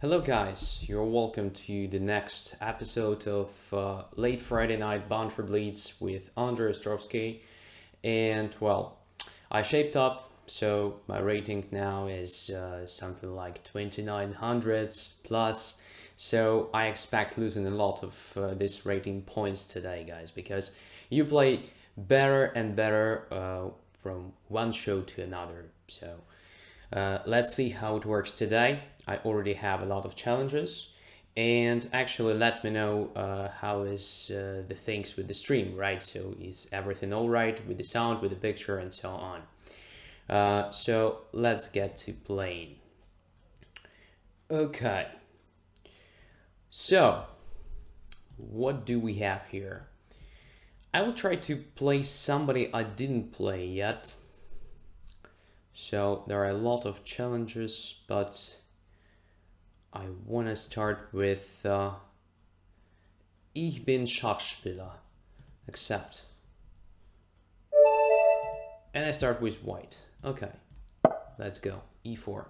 Hello, guys. You're welcome to the next episode of Late Friday Night Banter Blitz with Mostrovski. And well, I shaped up, so my rating now is something like 2900s plus. So I expect losing a lot of this rating points today, guys, because you play better and better from one show to another. So let's see how it works today. I already have a lot of challenges, and actually let me know how is the things with the stream, right? So is everything all right with the sound, with the picture, and so on. So let's get to playing. Okay. So what do we have here? I will try to play somebody I didn't play yet. So there are a lot of challenges, but I want to start with Ich bin Schachspieler. Accept. And I start with white. Okay, let's go. E4.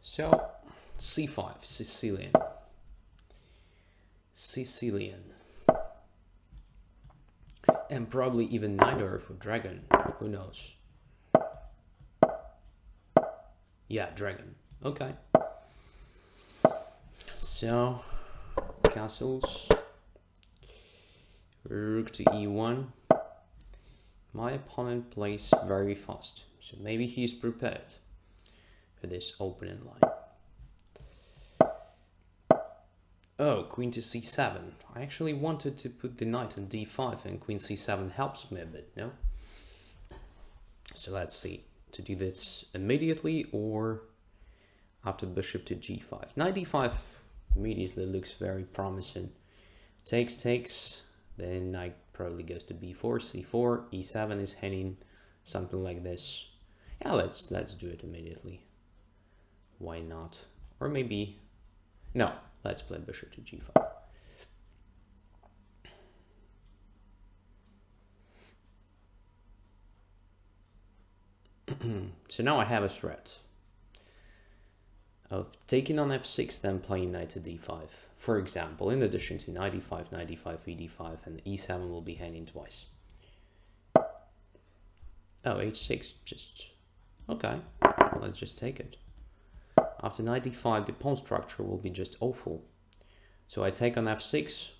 So, C5, Sicilian. Sicilian. And probably even neither for dragon. Who knows? Yeah, dragon. Okay. So, castles. Rook to e1. My opponent plays very fast, so maybe he's prepared for this opening line. Oh, queen to c7. I actually wanted to put the knight on d5 and queen c7 helps me a bit, no? So let's see, to do this immediately or after bishop to g5. Knight d5 immediately looks very promising. Takes, then knight probably goes to b4, c4, e7 is heading, something like this. Yeah, let's do it immediately. Why not? Or maybe, no, let's play bishop to g5. So now I have a threat of taking on f6, then playing knight to d5. For example, in addition to knight e5, knight e5, e5, and e7 will be hanging twice. Oh, h6, just... okay, let's just take it. After knight e5, the pawn structure will be just awful. So I take on f6,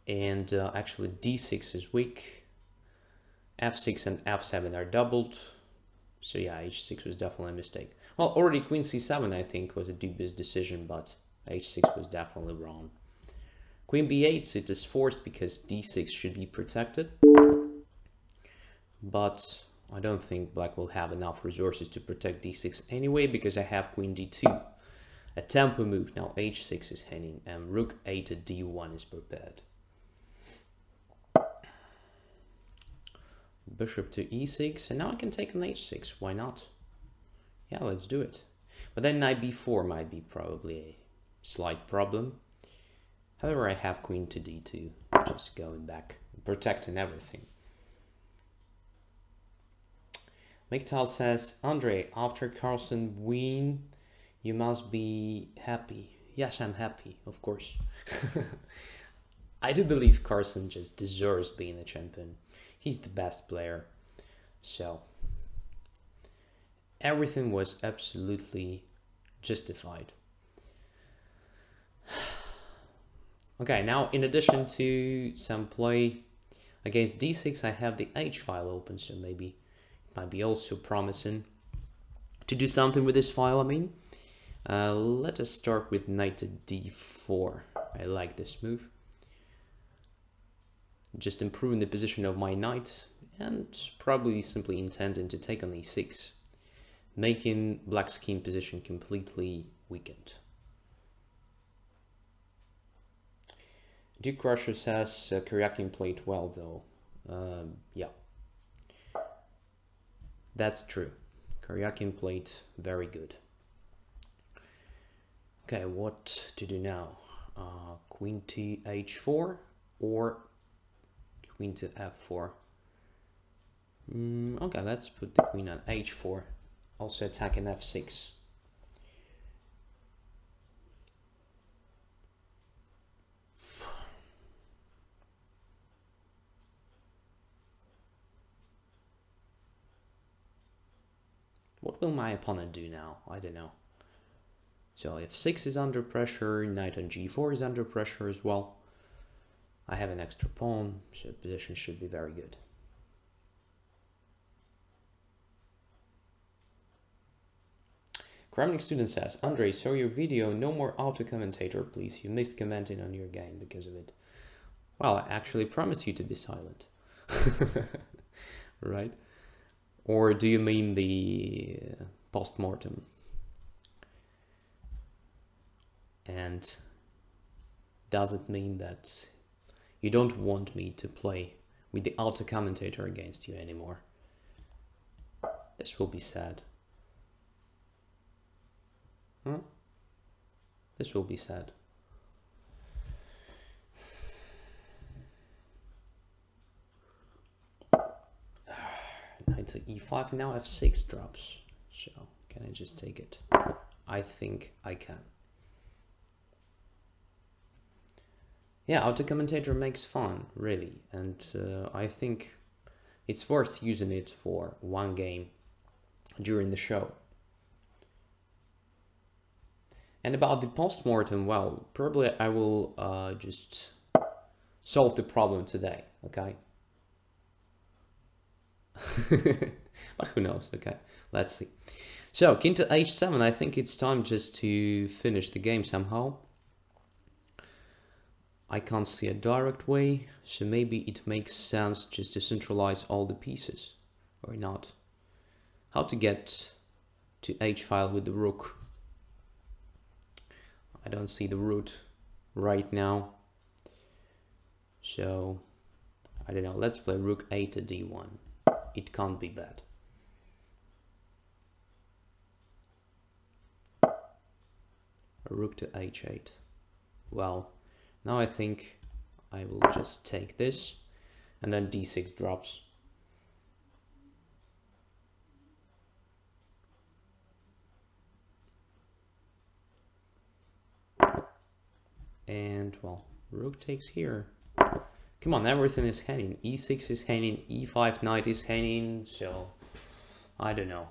and actually d6 is weak. f6 and f7 are doubled. So yeah, h6 was definitely a mistake. Well, already queen c7 I think was a dubious decision, but h6 was definitely wrong. Queen b8, it is forced because d6 should be protected. But I don't think black will have enough resources to protect d6 anyway, because I have queen d2. A tempo move, now h6 is hanging, and rook a to d1 is prepared. Bishop to e6, and now I can take on h6, why not? Yeah, let's do it. But then knight b4 might be probably a slight problem. However, I have queen to d2, just going back, protecting everything. Miktal says, Andre, after Carlsen win, you must be happy. Yes, I'm happy, of course. I do believe Carlsen just deserves being a champion. He's the best player. So, everything was absolutely justified. Okay, now in addition to some play against d6, I have the h file open, so maybe it might be also promising to do something with this file, I mean. Let us start with knight to d4. I like this move. Just improving the position of my knight and probably simply intending to take on e6, making black's king position completely weakened. Duke Crusher says Kuryakin played well though. Yeah, that's true. Kuryakin played very good. Okay, what to do now? Queen to h4 or queen to f4. Okay, let's put the queen on h4, also attacking f6. What will my opponent do now? I don't know. So f6 is under pressure, knight on g4 is under pressure as well. I have an extra pawn, so the position should be very good. Kramnik student says, Andre, saw your video, no more auto commentator, please. You missed commenting on your game because of it. Well, I actually promised you to be silent. Right? Or do you mean the post-mortem? And does it mean that you don't want me to play with the auto commentator against you anymore? This will be sad. Huh? This will be sad. Knight to e5, now f6 drops. So, can I just take it? I think I can. Yeah, auto commentator makes fun, really, and I think it's worth using it for one game during the show. And about the post-mortem, well, probably I will just solve the problem today, okay? But who knows, okay? Let's see. So, king to h7, I think it's time just to finish the game somehow. I can't see a direct way, so maybe it makes sense just to centralize all the pieces, or not. How to get to h-file with the rook? I don't see the route right now, so I don't know. Let's play rook a to d1. It can't be bad. Rook to h8. Well, now I think I will just take this, and then d6 drops. And, well, rook takes here. Come on, everything is hanging. e6 is hanging, e5 knight is hanging, so I don't know.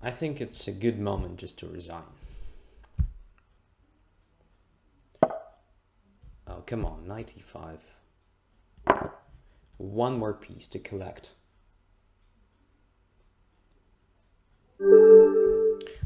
I think it's a good moment just to resign. Oh, come on, knight e5. One more piece to collect.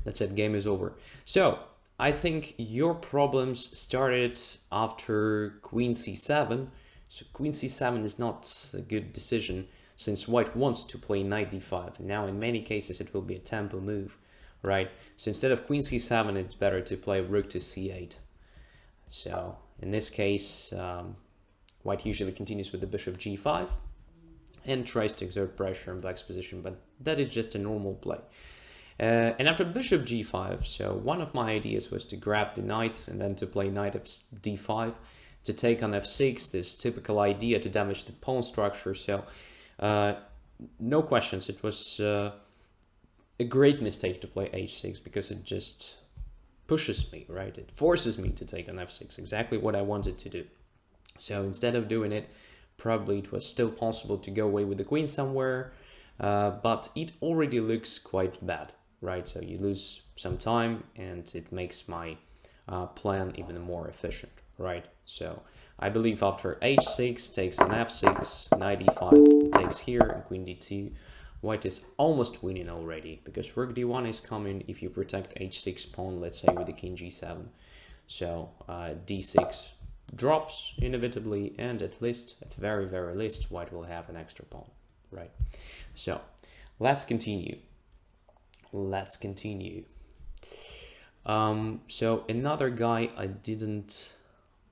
That's it, game is over. So, I think your problems started after queen c7. So queen c7 is not a good decision, since white wants to play knight d5. Now, in many cases, it will be a tempo move, right? So instead of queen c7, it's better to play rook to c8. So in this case, white usually continues with the bishop g5 and tries to exert pressure in black's position, but that is just a normal play. And after bishop g5, so one of my ideas was to grab the knight and then to play knight of d5 to take on f6, this typical idea to damage the pawn structure. So no questions, it was a great mistake to play h6 because it just pushes me, right? It forces me to take on f6, exactly what I wanted to do. So instead of doing it, probably it was still possible to go away with the queen somewhere, but it already looks quite bad, right? So you lose some time and it makes my plan even more efficient, right? So I believe after h6 takes an f6, knight e5 takes here, and queen d2, white is almost winning already, because rook d1 is coming if you protect h6 pawn, let's say with the king g7. So d6 drops inevitably, and at very, very least, white will have an extra pawn, right? So let's continue. Let's continue. So another guy I didn't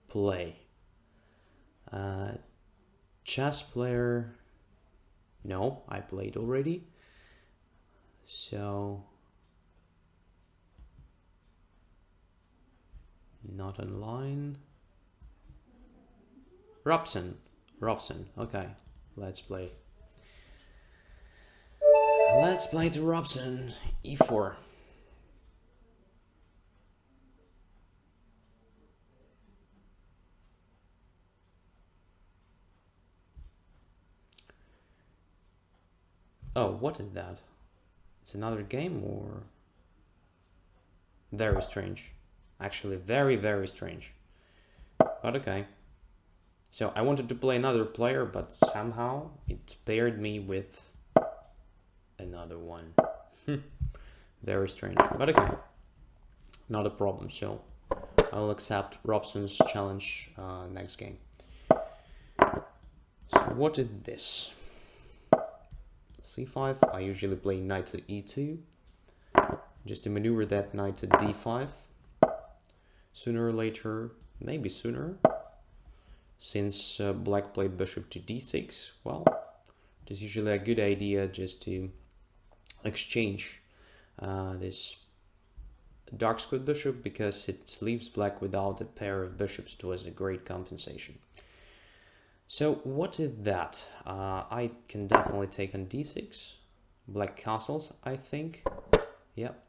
play. Chess player. No, I played already. So not online. Robson. Okay, let's play. Let's play to Robson. E4. Oh, what is that? It's another game or? Very strange. Actually, very, very strange. But okay. So I wanted to play another player, but somehow it paired me with another one. Very strange. But okay. Not a problem. So I'll accept Robson's challenge next game. So what is this? C5. I usually play knight to e2. Just to maneuver that knight to d5. Sooner or later, maybe sooner, since black played bishop to d6, well, it is usually a good idea just to exchange this dark squared bishop, because it leaves black without a pair of bishops. It was a great compensation. So what is that? I can definitely take on d6. Black castles, I think. Yep.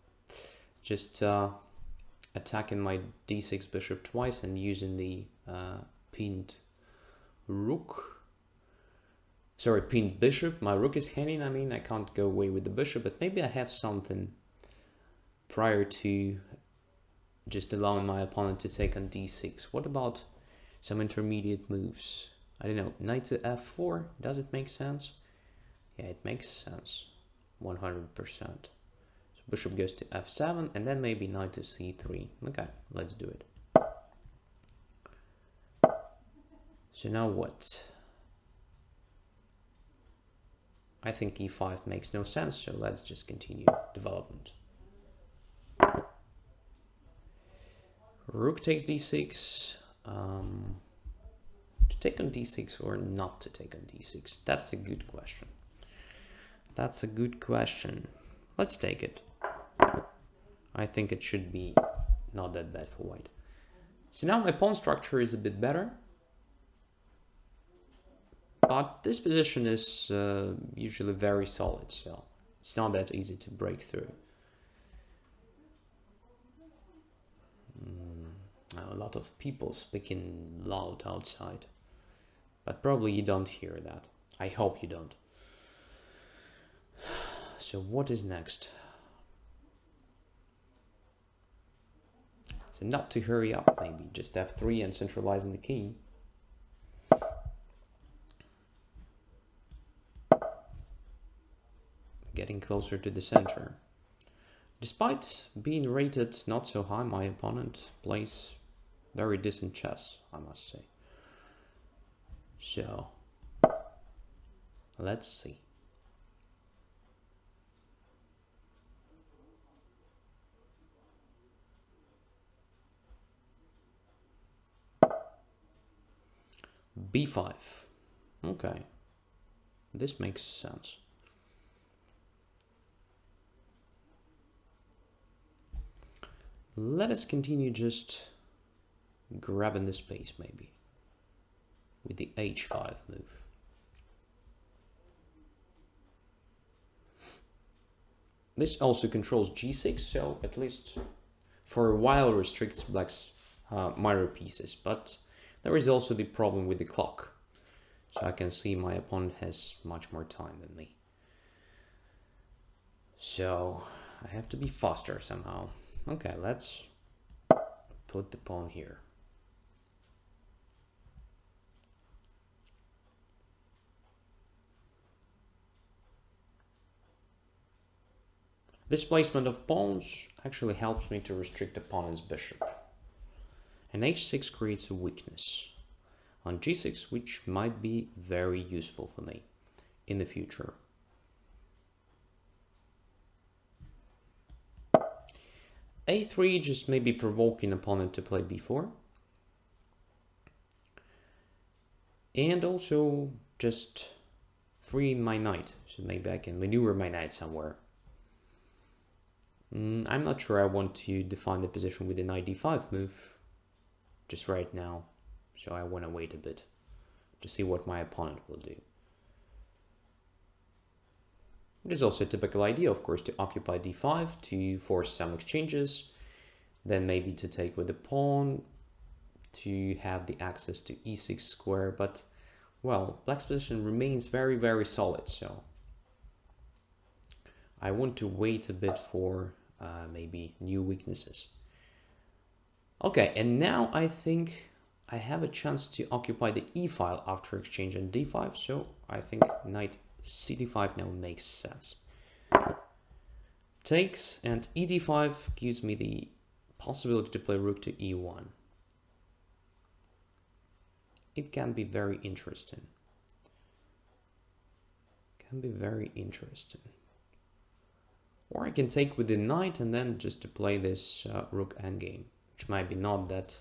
Just attacking my d6 bishop twice and using the pinned rook. Sorry, pinned bishop. My rook is hanging. I mean, I can't go away with the bishop, but maybe I have something prior to just allowing my opponent to take on d6. What about some intermediate moves? I don't know, knight to f4, does it make sense? Yeah, it makes sense, 100%. So bishop goes to f7, and then maybe knight to c3. Okay, let's do it. So now what? I think e5 makes no sense, so let's just continue development. Rook takes d6. To take on d6 or not to take on d6? That's a good question. That's a good question. Let's take it. I think it should be not that bad for white. So now my pawn structure is a bit better. But this position is usually very solid, so it's not that easy to break through. A lot of people speaking loud outside. But probably you don't hear that. I hope you don't. So what is next? So not to hurry up, maybe just f3 and centralizing the king. Getting closer to the center. Despite being rated not so high, my opponent plays very decent chess, I must say. So, let's see. b5. Okay, this makes sense. Let us continue just grabbing the space maybe with the h5 move. This also controls g6, so at least for a while restricts black's minor pieces, but there is also the problem with the clock. So I can see my opponent has much more time than me. So I have to be faster somehow. Okay, let's put the pawn here. This placement of pawns actually helps me to restrict opponent's bishop. And h6 creates a weakness on g6, which might be very useful for me in the future. a3 just maybe provoking opponent to play b4. And also just free my knight, so maybe I can maneuver my knight somewhere. I'm not sure I want to define the position with the knight d5 move just right now, so I want to wait a bit to see what my opponent will do. It is also a typical idea, of course, to occupy d5 to force some exchanges, then maybe to take with the pawn to have the access to e6 square, but well, black's position remains very, very solid, so I want to wait a bit for maybe new weaknesses. Okay, and now I think I have a chance to occupy the e file after exchange on d5, so I think knight cd5 now makes sense. Takes, and e d5 gives me the possibility to play rook to e1. It can be very interesting. Can be very interesting. Or I can take with the knight and then just to play this rook endgame, which might be not that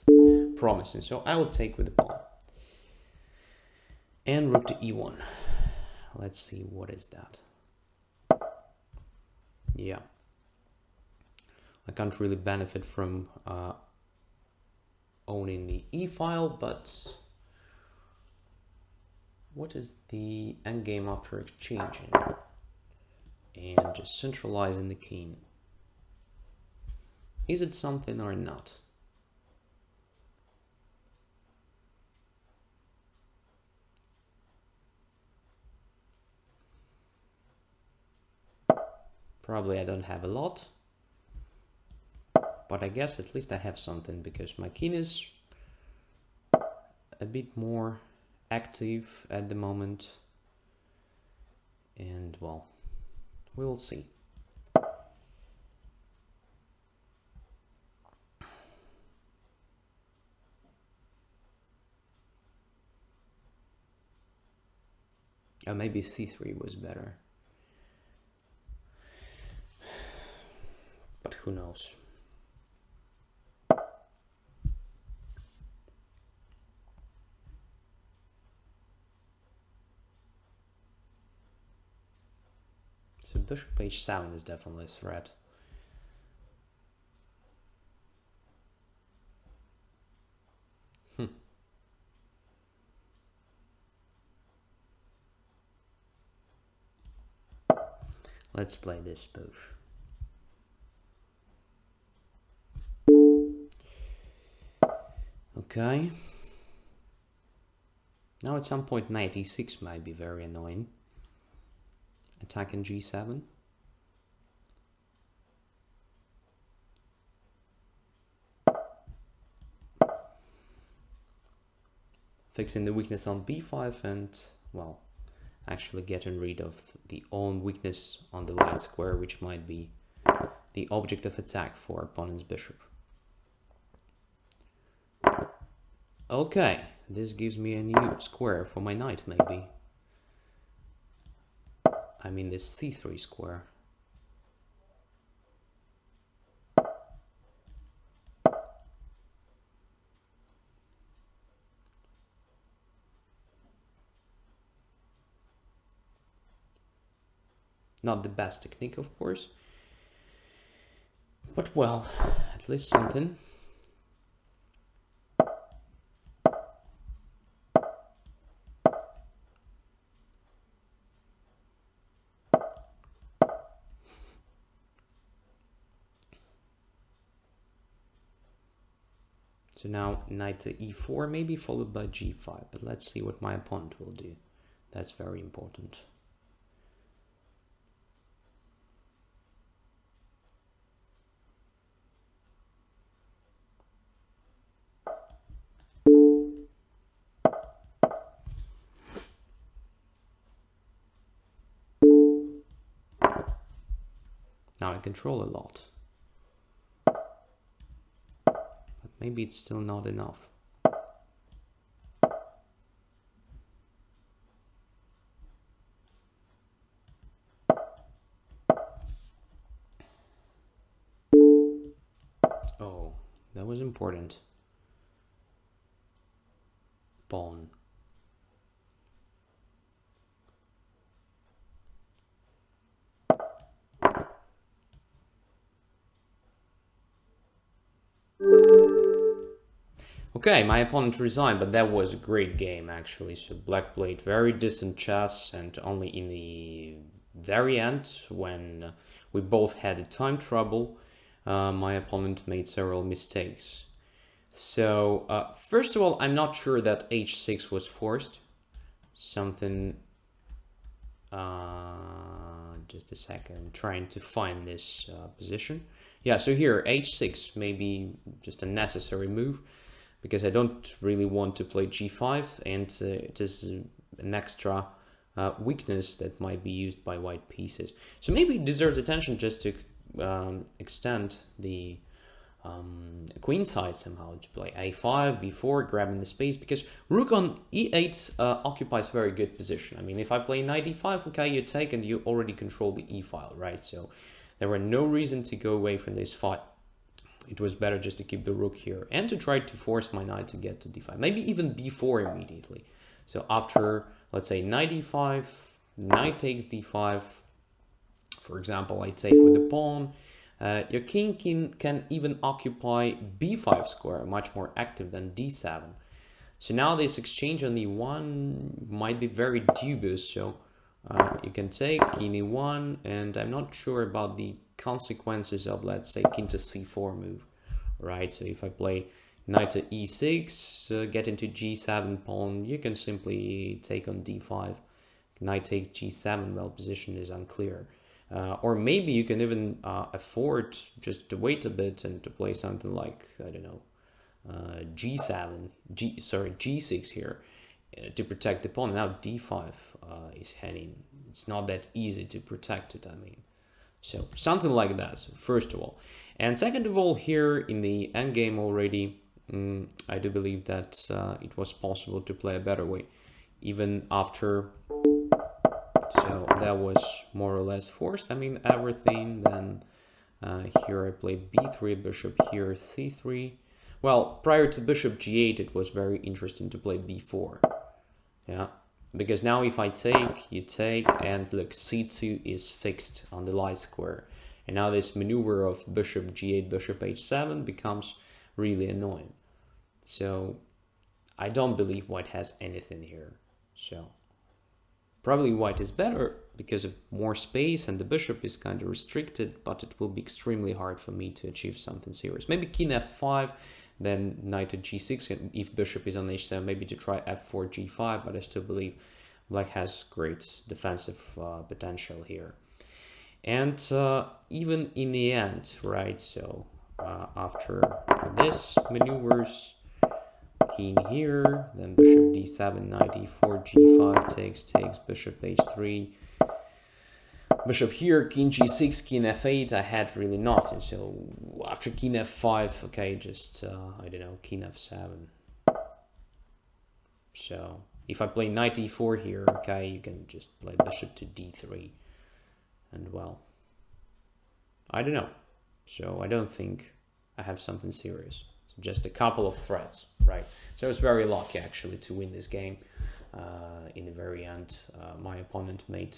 promising. So I will take with the pawn. And rook to e1. Let's see, what is that? Yeah. I can't really benefit from owning the e file, but what is the endgame after exchanging? And just centralizing the king. Is it something or not? Probably I don't have a lot, but I guess at least I have something because my king is a bit more active at the moment, and well, we will see. Or maybe c3 was better, but who knows. So bishop h7 is definitely a threat. Let's play this move. Okay. Now at some point knight e6 might be very annoying. Attacking g7. Fixing the weakness on b5 and, well, actually getting rid of the own weakness on the light square, which might be the object of attack for opponent's bishop. Okay, this gives me a new square for my knight, maybe. I mean this c3 square. Not the best technique, of course, but well, at least something. So now knight to e4, maybe followed by g5, but let's see what my opponent will do. That's very important. Now I control a lot. But maybe it's still not enough. Oh, that was important. Pawn. Okay, my opponent resigned, but that was a great game actually. So black played very distant chess, and only in the very end, when we both had a time trouble, my opponent made several mistakes. So first of all, I'm not sure that h6 was forced. Something... just a second, I'm trying to find this position. Yeah, so here, h6 may be just a necessary move, because I don't really want to play g5, and it is an extra weakness that might be used by white pieces. So maybe it deserves attention just to extend the queen side somehow, to play a5, b4, grabbing the space, because rook on e8 occupies very good position. I mean, if I play knight e5, okay, you take and you already control the e file, right? So there were no reason to go away from this fight. It was better just to keep the rook here and to try to force my knight to get to d5, maybe even b4 immediately. So after, let's say, knight e5, knight takes d5, for example, I take with the pawn, your king can even occupy b5 square, much more active than d7. So now this exchange on e1 might be very dubious, so you can take king e1, and I'm not sure about the consequences of, let's say, king to c4 move, right? So if I play knight to e6, get into g7 pawn, you can simply take on d5. Knight takes g7, well, position is unclear. Or maybe you can even afford just to wait a bit and to play something like, I don't know, g6 here to protect the pawn. Now d5 is heading. It's not that easy to protect it, I mean. So something like that, so first of all. And second of all, here in the endgame already, I do believe that it was possible to play a better way, even after... So that was more or less forced. I mean, everything. Then here I played b3, bishop here, c3. Well, prior to bishop g8, it was very interesting to play b4. Yeah, because now if I take, you take, and look, c2 is fixed on the light square. And now this maneuver of bishop g8, bishop h7 becomes really annoying. So I don't believe white has anything here. So probably white is better because of more space and the bishop is kind of restricted, but it will be extremely hard for me to achieve something serious. Maybe king f5, then knight to g6, and if bishop is on h7, maybe to try f4, g5, but I still believe black has great defensive potential here. And even in the end, right, so after this maneuvers, king here, then bishop d7, knight e4, g5 takes, bishop h3, bishop here, king g6, king f8. I had really nothing. So after king f5, okay, just I don't know, king f7. So if I play knight e4 here, okay, you can just play bishop to d3, and well, I don't know. So I don't think I have something serious. Just a couple of threats, right? So I was very lucky actually to win this game. In the very end, my opponent made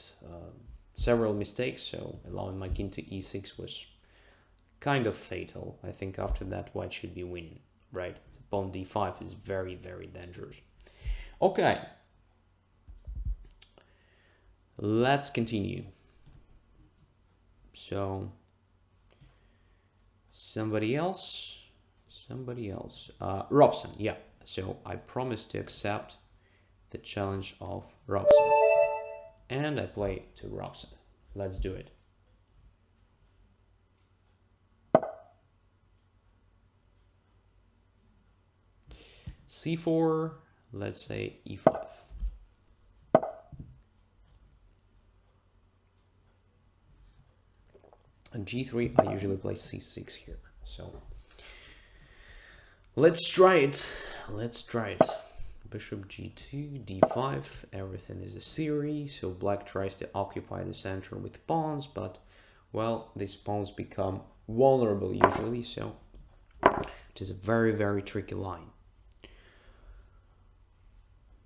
several mistakes, so allowing my king to e6 was kind of fatal. I think after that white should be winning, right? Pawn d5 is very, very dangerous. Okay, let's continue. So somebody else, Robson, yeah. So I promised to accept the challenge of Robson, and I play to Robson. Let's do it. c4, let's say e5. And g3, I usually play c6 here. So let's try it. Bishop g2, d5, everything is a series. So black tries to occupy the center with pawns, but well, these pawns become vulnerable usually. So it is a very, very tricky line.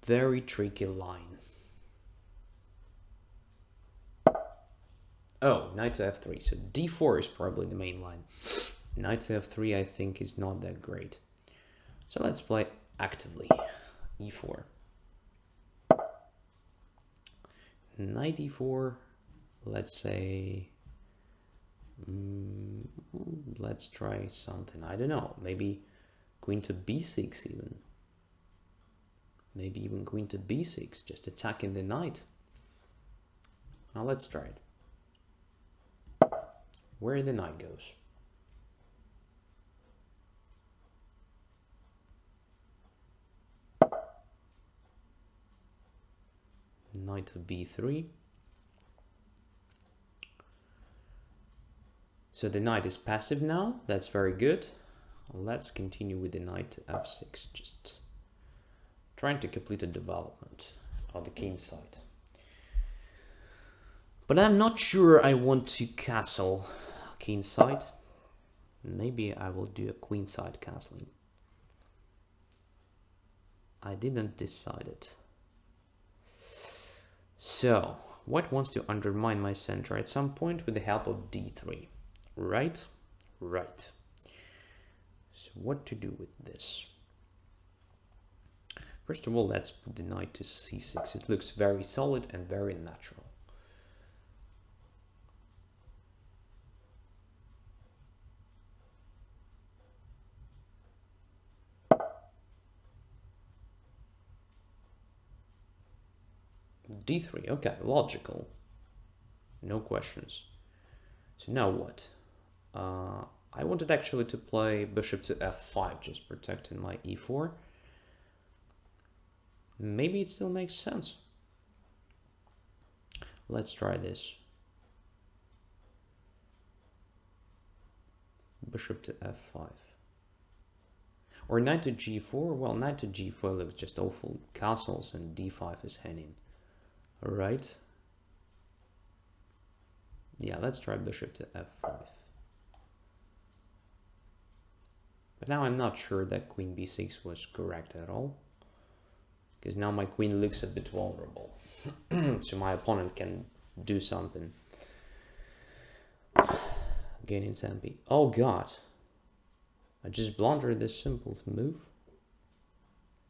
Very tricky line. Oh, knight to f3. So d4 is probably the main line. Knight to f3, I think, is not that great. So let's play actively. e4. Knight e4. Let's say, let's try something. I don't know. Maybe queen to b6 even. Maybe even queen to b6, just attacking the knight. Now let's try it. Where the knight goes. Knight to b3. So the knight is passive now. That's very good. Let's continue with the knight to f6. Just trying to complete a development on the king side. But I'm not sure I want to castle king side. Maybe I will do a queen side castling. I didn't decide it. So, white wants to undermine my center at some point with the help of d3. Right? Right. So what to do with this? First of all, let's put the knight to c6. It looks very solid and very natural. d3, okay, logical. No questions. So now what? I wanted actually to play bishop to f5, just protecting my e4. Maybe it still makes sense. Let's try this. Bishop to f5. Or knight to g4. Well, knight to g4 looks just awful. Castles and d5 is hanging. Alright. Yeah, let's try bishop to f5. But now I'm not sure that queen b6 was correct at all. Because now my queen looks a bit vulnerable. So my opponent can do something. Gaining tempi. Oh god. I just blundered this simple move.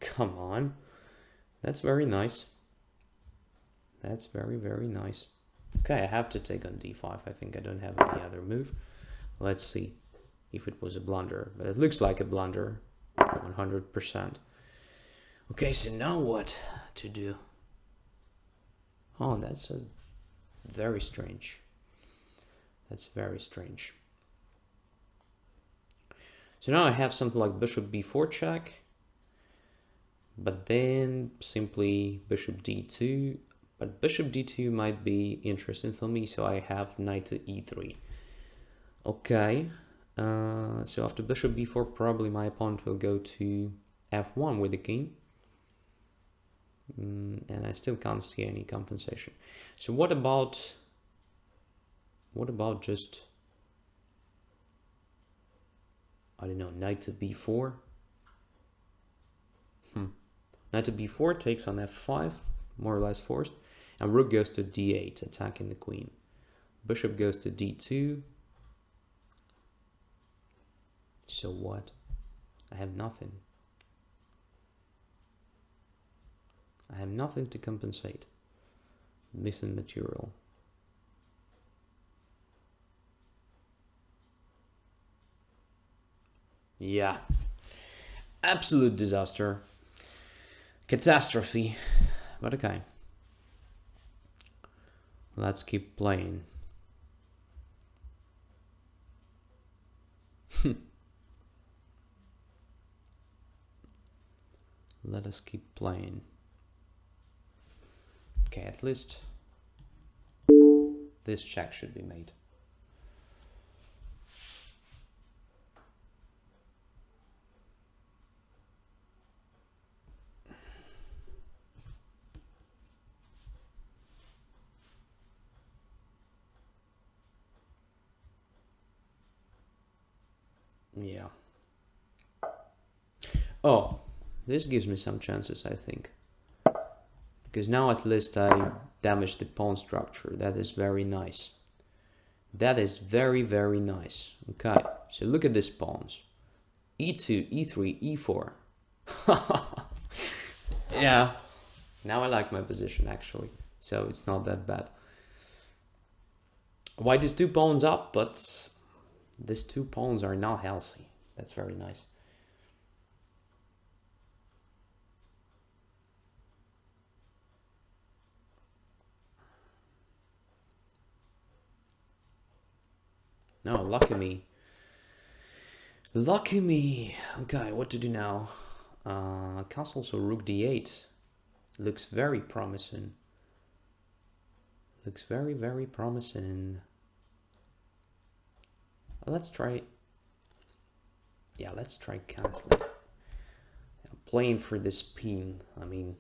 Come on. That's very nice. That's very, very nice. Okay, I have to take on d5. I think I don't have any other move. Let's see if it was a blunder. But it looks like a blunder. 100%. Okay, so now what to do? Oh, that's a very strange. That's very strange. So now I have something like bishop b4 check. But then simply bishop d2. But bishop d2 might be interesting for me, so I have knight to e3. Okay, so after bishop b4, probably my opponent will go to f1 with the king. And I still can't see any compensation. So what about just, I don't know, knight to b4? Knight to b4 takes on f5, more or less forced. And rook goes to d8, attacking the queen. Bishop goes to d2. So what? I have nothing. I have nothing to compensate. Missing material. Yeah. Absolute disaster. Catastrophe. But okay. Let's keep playing. Let us keep playing. Okay, at least this check should be made. Yeah. Oh, this gives me some chances, I think. Because now at least I damaged the pawn structure. That is very nice. That is very, very nice. Okay, so look at these pawns. e2, e3, e4. Yeah, now I like my position actually, so it's not that bad. White is 2 pawns up, but these 2 pawns are not healthy. That's very nice. No, lucky me. Lucky me. Okay, what to do now? Castle, so rook d8. Looks very promising. Looks very, very promising. Let's try. Yeah, let's try castling. Playing for this pin. I mean,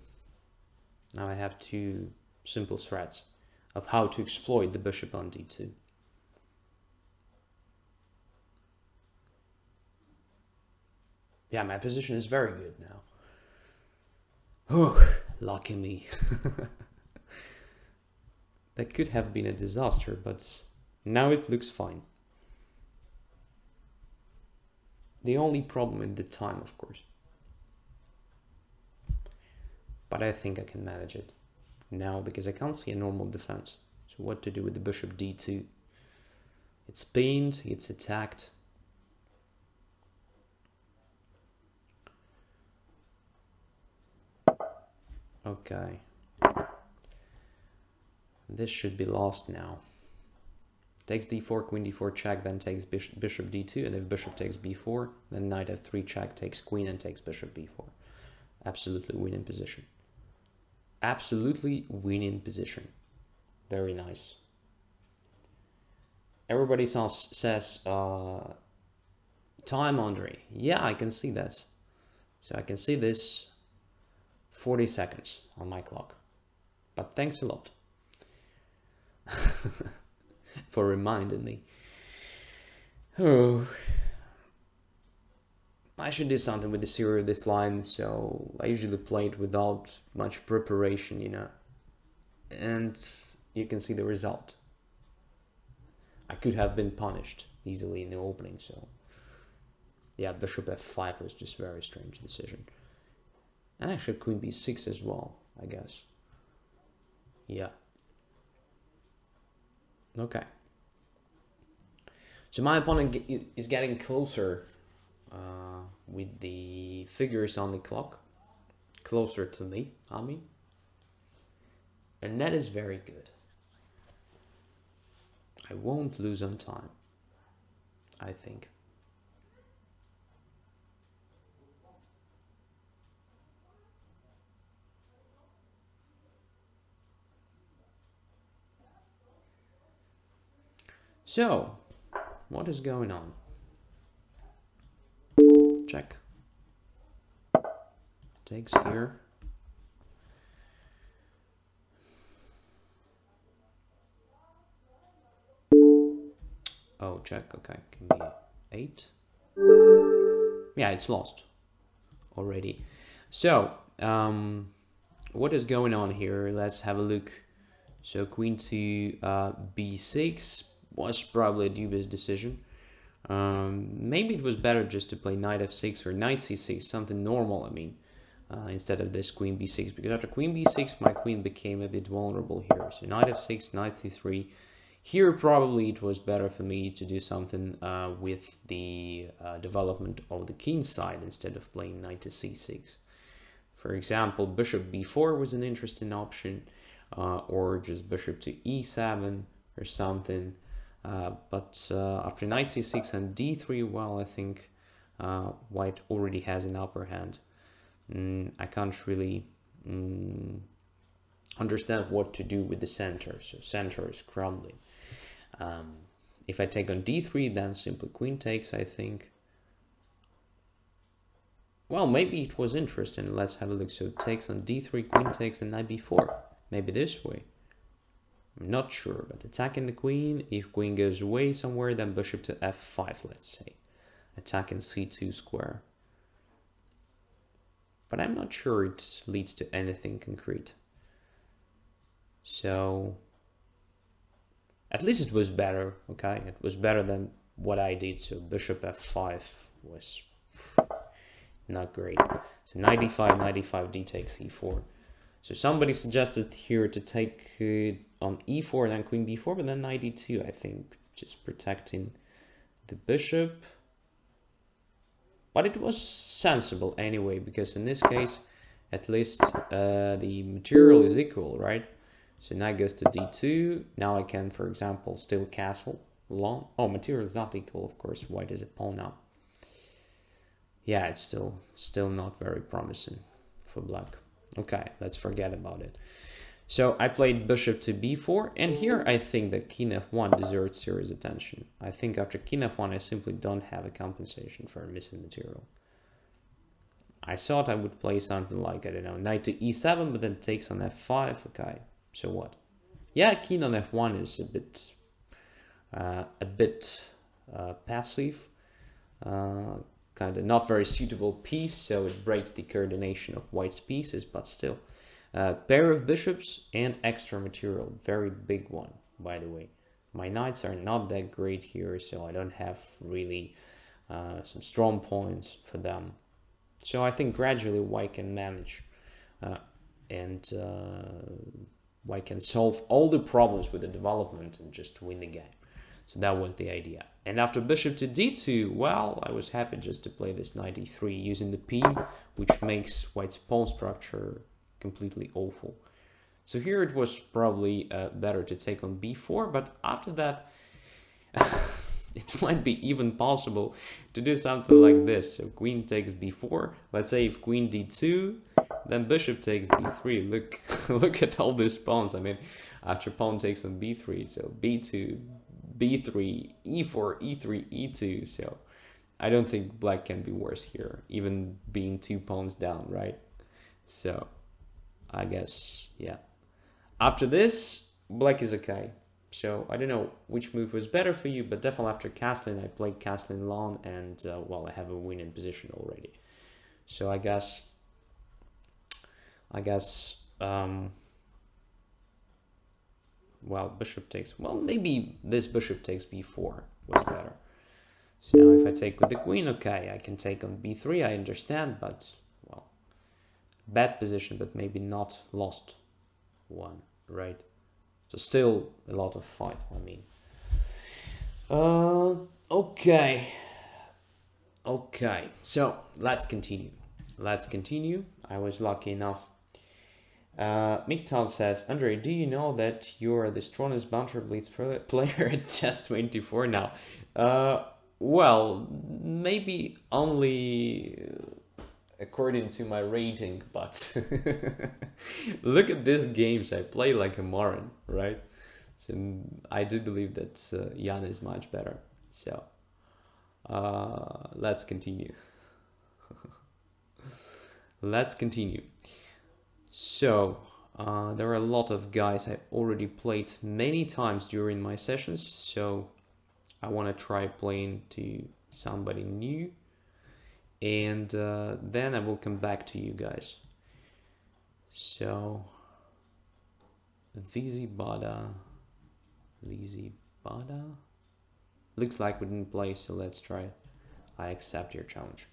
now I have 2 simple threats of how to exploit the bishop on d2. Yeah, my position is very good now. Oh, lucky me. That could have been a disaster, but now it looks fine. The only problem is the time, of course. But I think I can manage it now because I can't see a normal defense. So what to do with the bishop d2? It's pinned, it's attacked. Okay. This should be lost now. Takes d4, queen d4 check, then takes bishop d2, and if bishop takes b4, then knight f3 check, takes queen and takes bishop b4. Absolutely winning position. Absolutely winning position. Very nice. Everybody says time, Andre. Yeah, I can see that. So I can see this 40 seconds on my clock. But thanks a lot for reminding me. Oh, I should do something with the theory of this line. So I usually play it without much preparation, you know, and you can see the result. I could have been punished easily in the opening. So yeah, bishop f5 was just a very strange decision. And actually queen b6 as well, I guess. Yeah. Okay. So my opponent is getting closer with the figures on the clock. Closer to me, I mean. And that is very good. I won't lose on time, I think. So, what is going on? Check. Takes here. Oh, check. Okay, can be 8. Yeah, it's lost already. So, what is going on here? Let's have a look. So, queen to b6 was probably a dubious decision. Maybe it was better just to play knight f6 or knight c6, something normal, I mean, instead of this queen b6, because after queen b6 my queen became a bit vulnerable here. So knight f6, knight c3. Here probably it was better for me to do something with the development of the king side instead of playing knight to c6. For example, bishop b4 was an interesting option, or just bishop to e7 or something. But after knight c6 and d3, well, I think white already has an upper hand. I can't really understand what to do with the center. So center is crumbling. If I take on d3, then simply queen takes, I think. Well, maybe it was interesting. Let's have a look. So it takes on d3, queen takes, and knight b4. Maybe this way. I'm not sure, but attacking the queen, if queen goes away somewhere, then bishop to f5, let's say. Attacking c2 square. But I'm not sure it leads to anything concrete. So, at least it was better, okay? It was better than what I did, so bishop f5 was not great. So 95, 95, d takes e4. So somebody suggested here to take on e4 and then queen b4, but then knight e2, I think, just protecting the bishop. But it was sensible anyway, because in this case, at least the material is equal, right? So knight goes to d2. Now I can, for example, still castle long. Oh, material is not equal, of course. White is a pawn now. Yeah, it's still not very promising for black. Okay, let's forget about it. So I played bishop to b4, and here I think that king f1 deserves serious attention. I think after king f1 I simply don't have a compensation for missing material. I thought I would play something like, I don't know, knight to e7, but then takes on f5. Okay, so what? Yeah, king on f1 is a bit passive, kind of not very suitable piece, so it breaks the coordination of white's pieces, but still. Pair of bishops and extra material, very big one, by the way. My knights are not that great here, so I don't have really some strong points for them. So I think gradually white can manage and white can solve all the problems with the development and just win the game. So that was the idea. And after bishop to d2, well, I was happy just to play this knight e3 using the p, which makes white's pawn structure completely awful. So here it was probably better to take on b4, but after that it might be even possible to do something like this. So queen takes b4. Let's say if queen d2, then bishop takes b3. Look, look at all these pawns. I mean, after pawn takes on b3, so b2, b3, e4, e3, e2. So I don't think black can be worse here, even being 2 pawns down, right? So I guess, yeah. After this, black is okay. So I don't know which move was better for you, but definitely after castling, I played castling long, and well, I have a winning position already. So I guess, well, bishop takes, well, maybe this bishop takes b4 was better. So now if I take with the queen, okay, I can take on b3, I understand, but, well, bad position, but maybe not lost one, right? So still a lot of fight, I mean. Okay. Okay, so let's continue. I was lucky enough. Miktal says, Andre, do you know that you're the strongest Banter Blitz player at chess 24 now? Well, maybe only according to my rating, but look at these games. I play like a moron, right? So I do believe that Jan is much better. So let's continue. Let's continue. So there are a lot of guys I already played many times during my sessions, so I want to try playing to somebody new, and then I will come back to you guys. So Vizibada looks like we didn't play, so let's try it. I accept your challenge.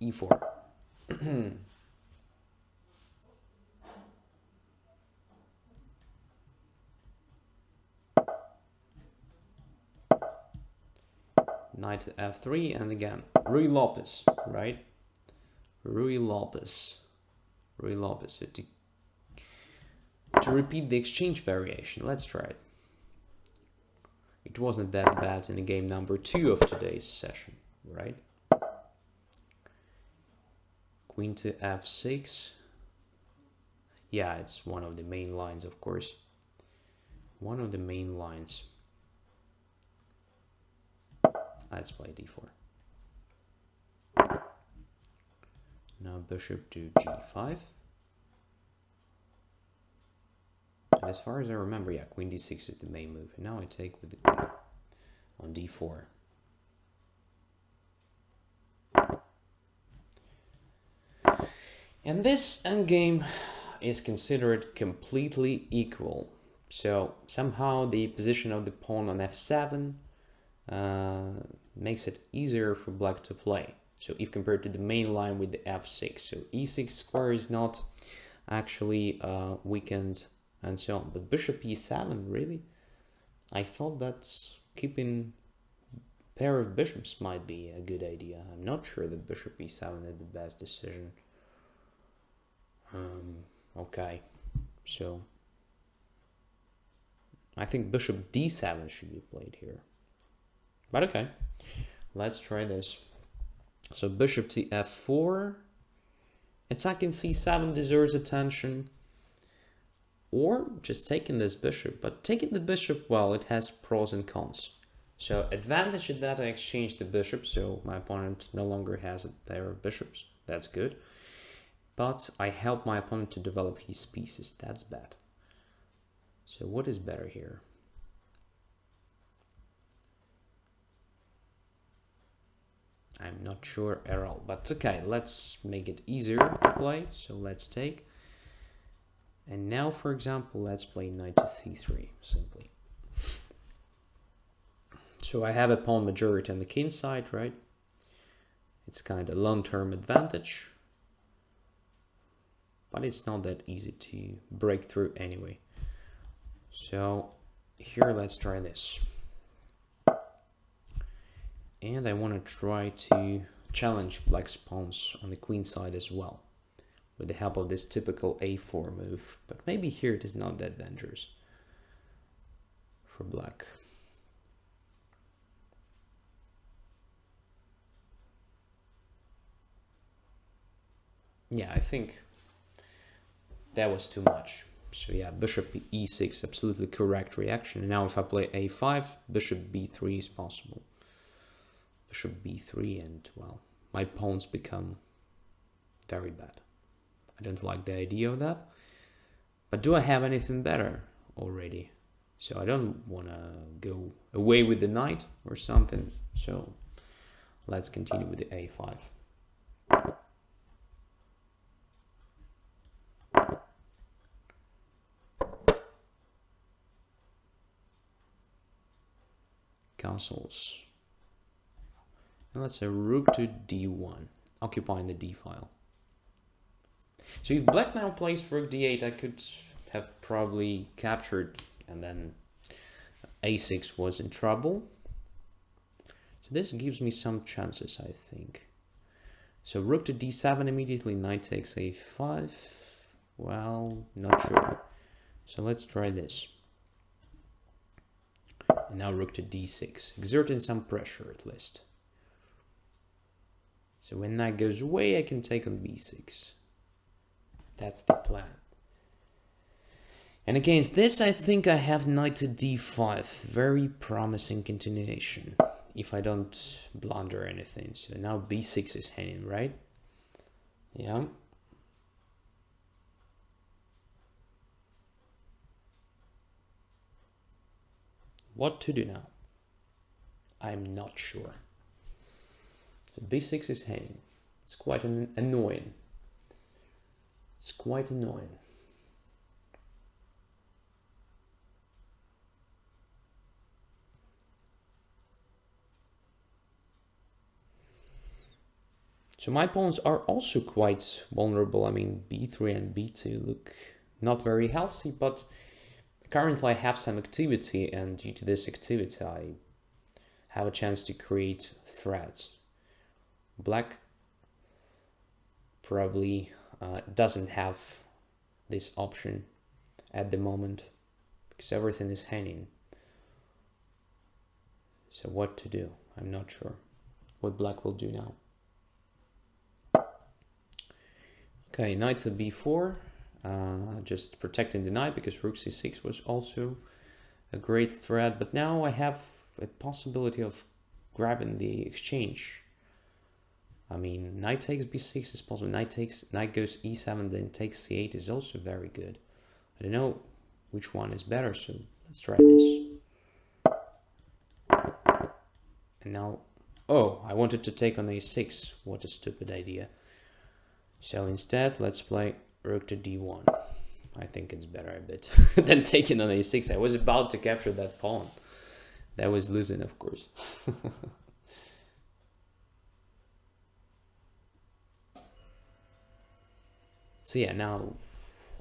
E4. Knight to f3, and again Ruy Lopez, right? Ruy Lopez. So to repeat the exchange variation, let's try it. It wasn't that bad in the game number 2 of today's session, right? Queen to f6. Yeah, it's one of the main lines, of course. One of the main lines. Let's play d4. Now bishop to g5. And as far as I remember, yeah, queen d6 is the main move. And now I take with the queen on d4. And this endgame is considered completely equal. So somehow the position of the pawn on f7 makes it easier for black to play. So if compared to the main line with the f6, so e6 square is not actually weakened and so on. But bishop e7, really? I thought that keeping pair of bishops might be a good idea. I'm not sure that bishop e7 is the best decision. Okay, so I think bishop d7 should be played here. But okay, let's try this. So bishop to f4, attacking c7 deserves attention, or just taking this bishop. But taking the bishop, well, it has pros and cons. So advantage is that I exchanged the bishop, so my opponent no longer has a pair of bishops. That's good. But I help my opponent to develop his pieces. That's bad. So what is better here? I'm not sure at all, but okay, let's make it easier to play. So let's take. And now, for example, let's play knight to c3, simply. So I have a pawn majority on the king side, right? It's kind of a long-term advantage. But it's not that easy to break through anyway. So here, let's try this. And I want to try to challenge black's pawns on the queen side as well, with the help of this typical a4 move. But maybe here it is not that dangerous for black. Yeah, I think that was too much. So yeah, bishop e6, absolutely correct reaction. And now if I play a5, bishop b3 is possible. Bishop b3, and well, my pawns become very bad. I don't like the idea of that. But do I have anything better already? So I don't want to go away with the knight or something. So let's continue with the a5. Castles. And let's say rook to d1, occupying the d file. So if black now plays rook d8, I could have probably captured, and then a6 was in trouble. So this gives me some chances, I think. So rook to d7 immediately, knight takes a5. Well, not sure. So let's try this. And now rook to d6, exerting some pressure at least. So when knight goes away, I can take on b6. That's the plan. And against this, I think I have knight to d5. Very promising continuation, if I don't blunder anything. So now b6 is hanging, right? Yeah. What to do now? I'm not sure. So b6 is hanging. It's quite annoying. It's quite annoying. So my pawns are also quite vulnerable. I mean, b3 and b2 look not very healthy, but currently I have some activity, and due to this activity, I have a chance to create threats. Black probably doesn't have this option at the moment because everything is hanging. So what to do? I'm not sure what black will do now. Okay, knight to b4, just protecting the knight because rook c6 was also a great threat. But now I have a possibility of grabbing the exchange. I mean, knight takes b6 is possible. Knight goes e7, then takes c8 is also very good. I don't know which one is better, so let's try this. And now, oh, I wanted to take on a6. What a stupid idea. So instead, let's play rook to d1. I think it's better a bit than taking on a6. I was about to capture that pawn. That was losing, of course. So yeah, now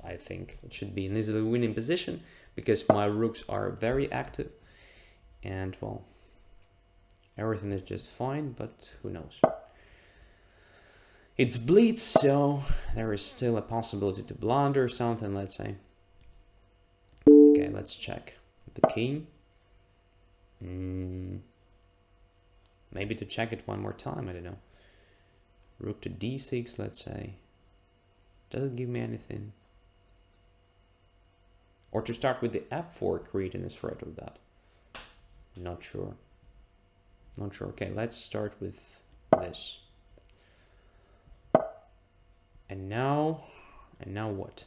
I think it should be an easily winning position because my rooks are very active and well, everything is just fine, but who knows. It's blitz, so there is still a possibility to blunder something, let's say. Okay, let's check the king. Maybe to check it one more time, I don't know. Rook to d6, let's say. Doesn't give me anything. Or to start with the f4, creating a threat of that. Not sure. Not sure. Okay, let's start with this. And now what?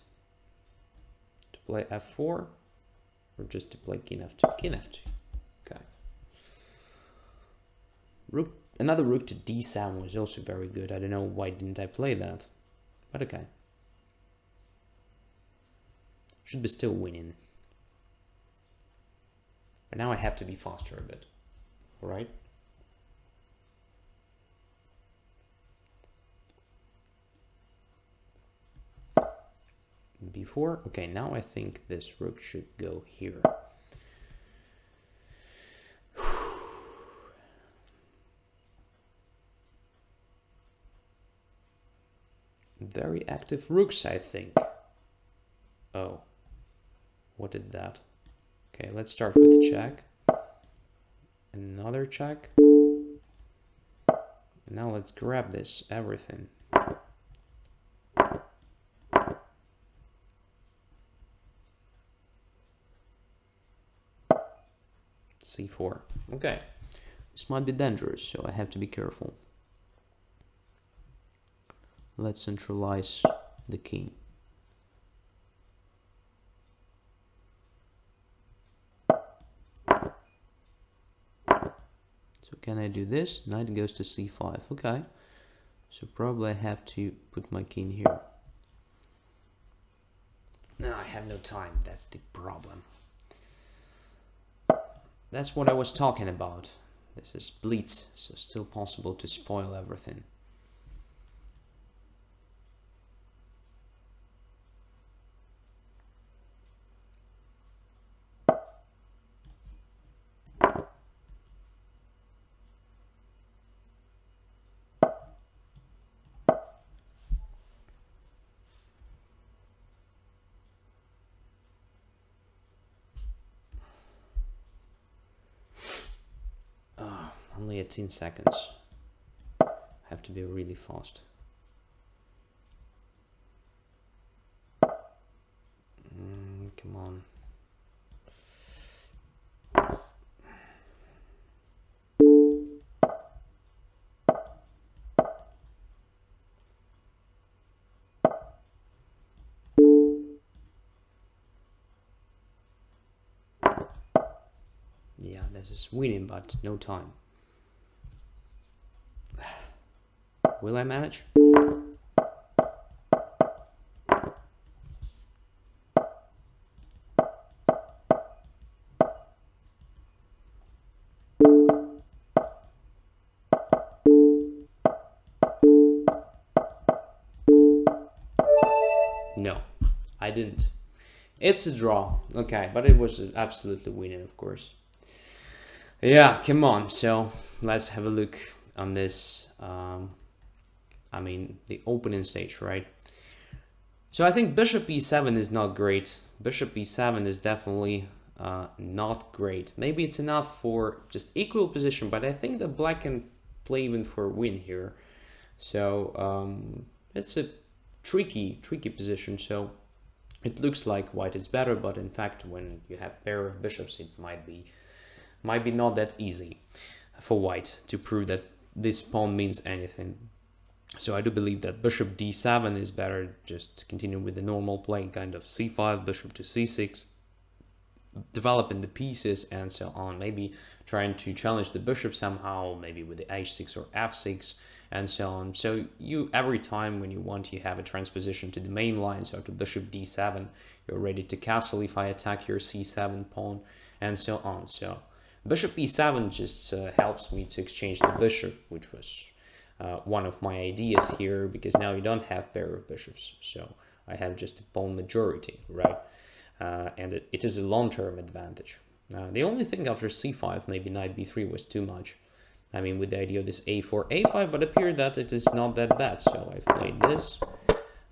To play f4 or just to play king f2? King f2. Okay. Rook, another rook to d7 was also very good. I don't know why didn't I play that, but okay. Should be still winning. But now I have to be faster a bit. All right. Before, okay, now I think this rook should go here. Very active rooks, I think. Oh, what did that? Okay, let's start with check. Another check. Now let's grab this, everything. c4. Okay, this might be dangerous, so I have to be careful. Let's centralize the king. So can I do this? Knight goes to c5. Okay, so probably I have to put my king here. No, I have no time. That's the problem. That's what I was talking about. This is blitz, so still possible to spoil everything. Only 18 seconds. Have to be really fast. Come on. Yeah, this is winning, but no time. Will I manage? No, I didn't. It's a draw. Okay, but it was absolutely winning, of course. Yeah, come on. So let's have a look on this. I mean, the opening stage, right? So I think bishop e7 is not great. Bishop e7 is definitely not great. Maybe it's enough for just equal position, but I think that black can play even for a win here. So it's a tricky position. So it looks like white is better, but in fact, when you have pair of bishops, it might be not that easy for white to prove that this pawn means anything. So I do believe that bishop d7 is better, just continue with the normal play, kind of c5, bishop to c6, developing the pieces and so on, maybe trying to challenge the bishop somehow, maybe with the h6 or f6 and so on. So you, every time when you want, you have a transposition to the main line, so to bishop d7, you're ready to castle if I attack your c7 pawn and so on. So Bishop e7 just helps me to exchange the bishop, which was one of my ideas here, because now you don't have pair of bishops, so I have just a pawn majority, right? And it is a long-term advantage. The only thing after c5, maybe knight b3 was too much. I mean, with the idea of this a4, a5, but appeared that it is not that bad, so I've played this.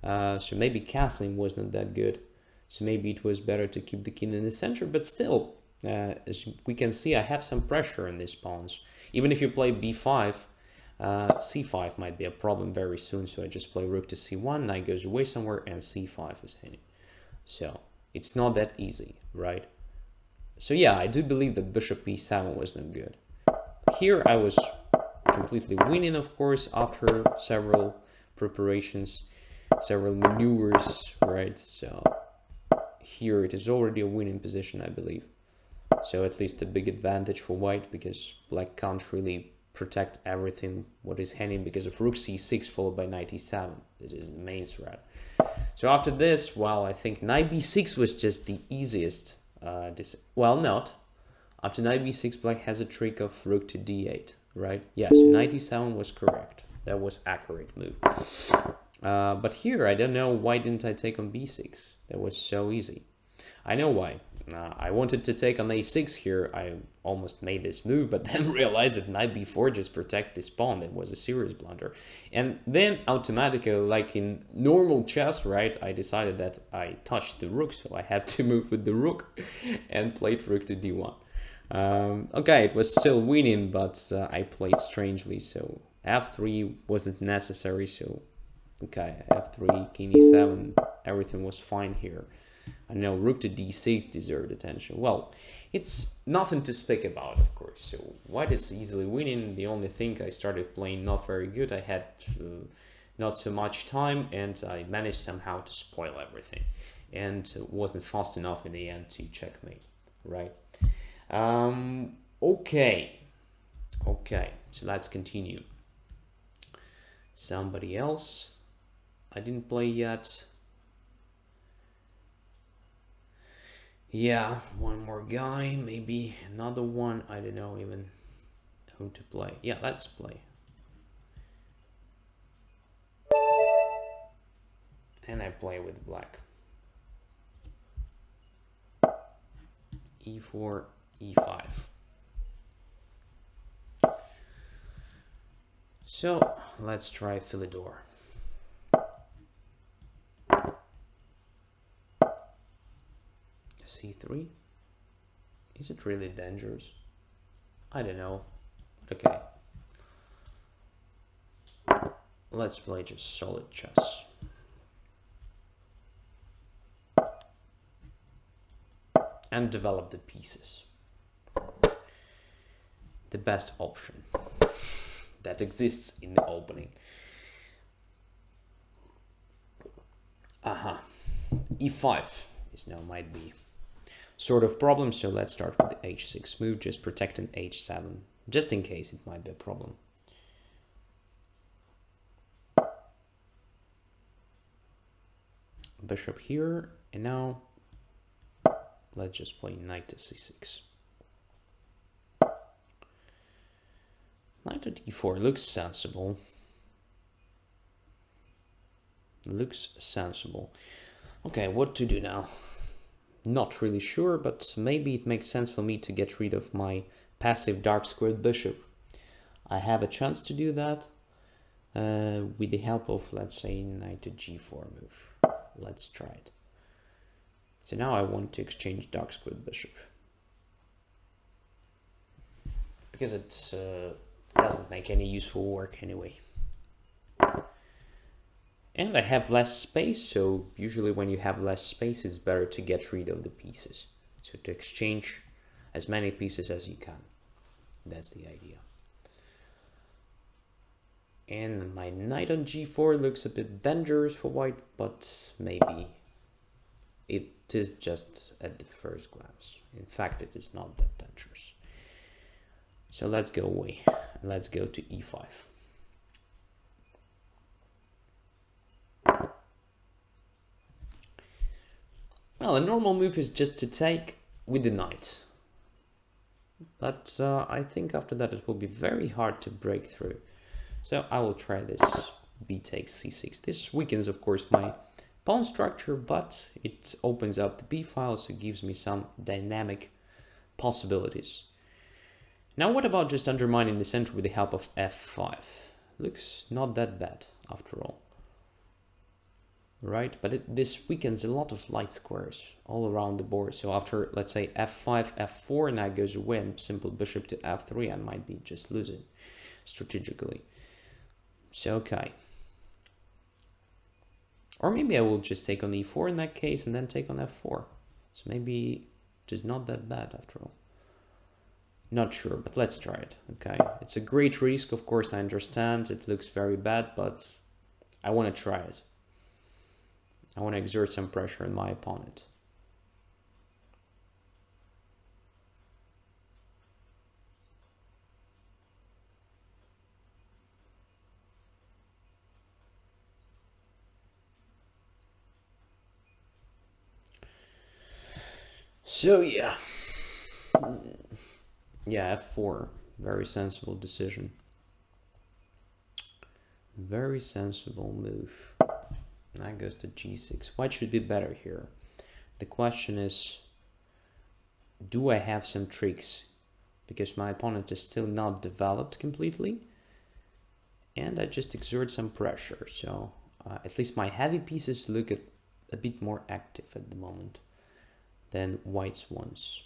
So maybe castling was not that good. So maybe it was better to keep the king in the center, but still, as we can see, I have some pressure in these pawns. Even if you play b5, c5 might be a problem very soon, so I just play rook to c1, knight goes away somewhere, and c5 is hanging. So it's not that easy, right? So yeah, I do believe that bishop e7 was not good. Here I was completely winning, of course, after several preparations, several maneuvers, right? So here it is already a winning position, I believe. So at least a big advantage for white, because black can't really protect everything what is hanging because of rook c6 followed by knight e7. It is the main threat. So after this, well, I think knight b6 was just the easiest. Well, not. After knight b6, black has a trick of rook to d8, right? Yeah, so knight e7 was correct. That was accurate move. But here, I don't know why didn't I take on b6. That was so easy. I know why. I wanted to take on a6 here. I almost made this move, but then realized that knight b4 just protects this pawn. That was a serious blunder. And then automatically, like in normal chess, right, I decided that I touched the rook, so I had to move with the rook and played rook to d1. Okay, it was still winning, but I played strangely, so f3 wasn't necessary, so okay, f3, king e7, everything was fine here. I know rook to d6 deserved attention. Well, it's nothing to speak about, of course. So white is easily winning. The only thing, I started playing not very good. I had not so much time, and I managed somehow to spoil everything. And wasn't fast enough in the end to checkmate, right? Okay, so let's continue. Somebody else I didn't play yet. Yeah, one more guy, maybe another one. I don't know even who to play. Yeah, let's play. And I play with black. e4, e5. So let's try Philidor. c3. Is it really dangerous? I don't know. Okay. Let's play just solid chess. And develop the pieces. The best option that exists in the opening. e5 is now might be sort of problem, so let's start with the h6 move, just protecting h7, just in case it might be a problem. Bishop here, and now let's just play knight to c6. Knight to d4 looks sensible. Looks sensible. Okay, what to do now? Not really sure, but maybe it makes sense for me to get rid of my passive dark squared bishop. I have a chance to do that with the help of, let's say, knight to g4 move. Let's try it. So now I want to exchange dark squared bishop, because it doesn't make any useful work anyway. And I have less space, so usually when you have less space, it's better to get rid of the pieces. So to exchange as many pieces as you can. That's the idea. And my knight on g4 looks a bit dangerous for white, but maybe it is just at the first glance. In fact, it is not that dangerous. So let's go away. Let's go to e5. Well, a normal move is just to take with the knight. But I think after that it will be very hard to break through. So I will try this b takes c6. This weakens, of course, my pawn structure, but it opens up the b file, so it gives me some dynamic possibilities. Now what about just undermining the center with the help of f5? Looks not that bad after all. Right, but this weakens a lot of light squares all around the board. So after, let's say, f5, f4, now goes away and simple bishop to f3, I might be just losing strategically. So, okay. Or maybe I will just take on e4 in that case and then take on f4. So maybe just not that bad after all. Not sure, but let's try it, okay? It's a great risk, of course, I understand. It looks very bad, but I want to try it. I want to exert some pressure on my opponent. So yeah. Yeah, f4. Very sensible decision. Very sensible move. Now goes to g6. White should be better here. The question is, do I have some tricks? Because my opponent is still not developed completely. And I just exert some pressure. So at least my heavy pieces look a bit more active at the moment than white's ones.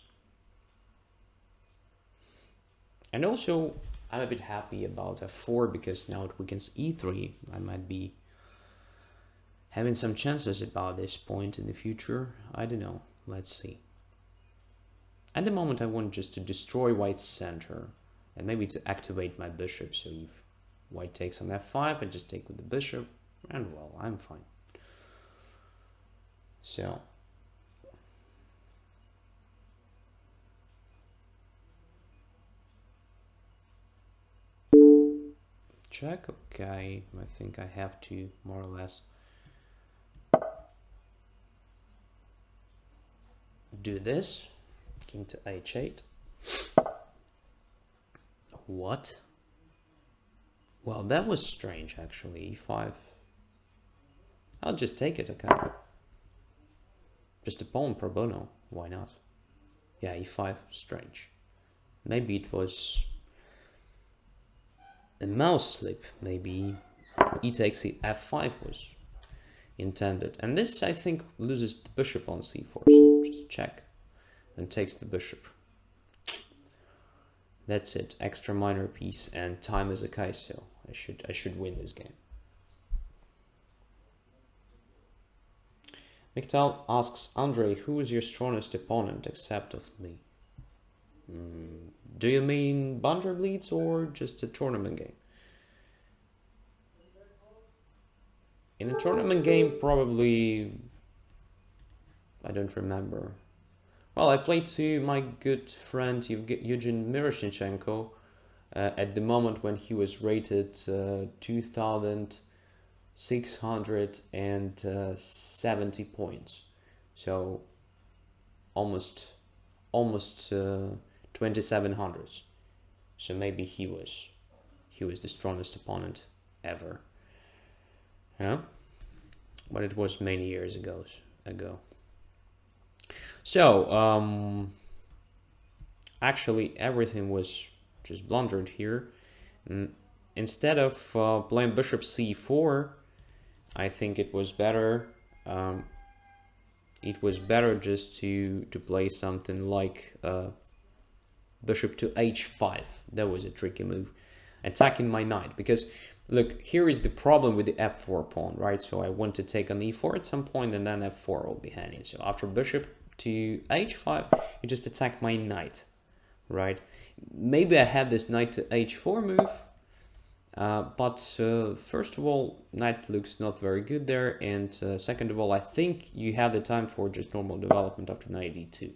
And also, I'm a bit happy about f4 because now it weakens e3. I might be having some chances about this point in the future. I don't know. Let's see. At the moment, I want just to destroy white's center and maybe to activate my bishop. So if white takes on f5, I just take with the bishop, and well, I'm fine. So check. Okay, I think I have to more or less do this. King to h8. What? Well, that was strange actually. e5. I'll just take it, okay. Just a pawn pro bono. Why not? Yeah, e5. Strange. Maybe it was a mouse slip. Maybe e takes f5 was intended. And this, I think, loses the bishop on c4. So just check and takes the bishop. That's it. Extra minor piece and time is a kaiso. I should win this game. Miktal asks, Andre, who is your strongest opponent except of me? Do you mean Banter Blitz or just a tournament game? In a tournament game, probably, I don't remember. Well, I played to my good friend Eugene Miroshnichenko at the moment when he was rated 2,670 points. So almost 2,700. So maybe he was the strongest opponent ever. Yeah, but it was many years ago. So actually everything was just blundered here. Instead of playing bishop c4, I think it was better. It was better just to play something like bishop to h5. That was a tricky move, attacking my knight, because look, here is the problem with the f4 pawn, right? So I want to take on e4 at some point, and then f4 will be hanging. So after bishop to h5, you just attack my knight, right? Maybe I have this knight to h4 move, but first of all, knight looks not very good there, and second of all, I think you have the time for just normal development after knight e2.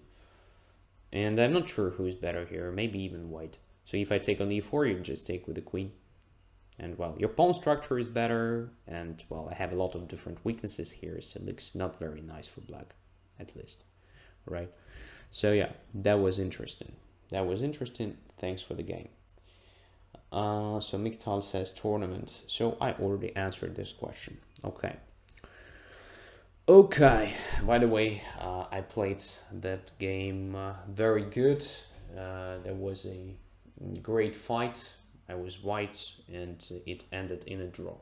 And I'm not sure who is better here, maybe even white. So if I take on e4, you just take with the queen. And well, your pawn structure is better, and well, I have a lot of different weaknesses here, so it looks not very nice for black, at least, right? So yeah, that was interesting. that was interesting. Thanks for the game. So Miktal says tournament. So I already answered this question. Okay. Okay. By the way, I played that game very good. There was a great fight. I was white and it ended in a draw.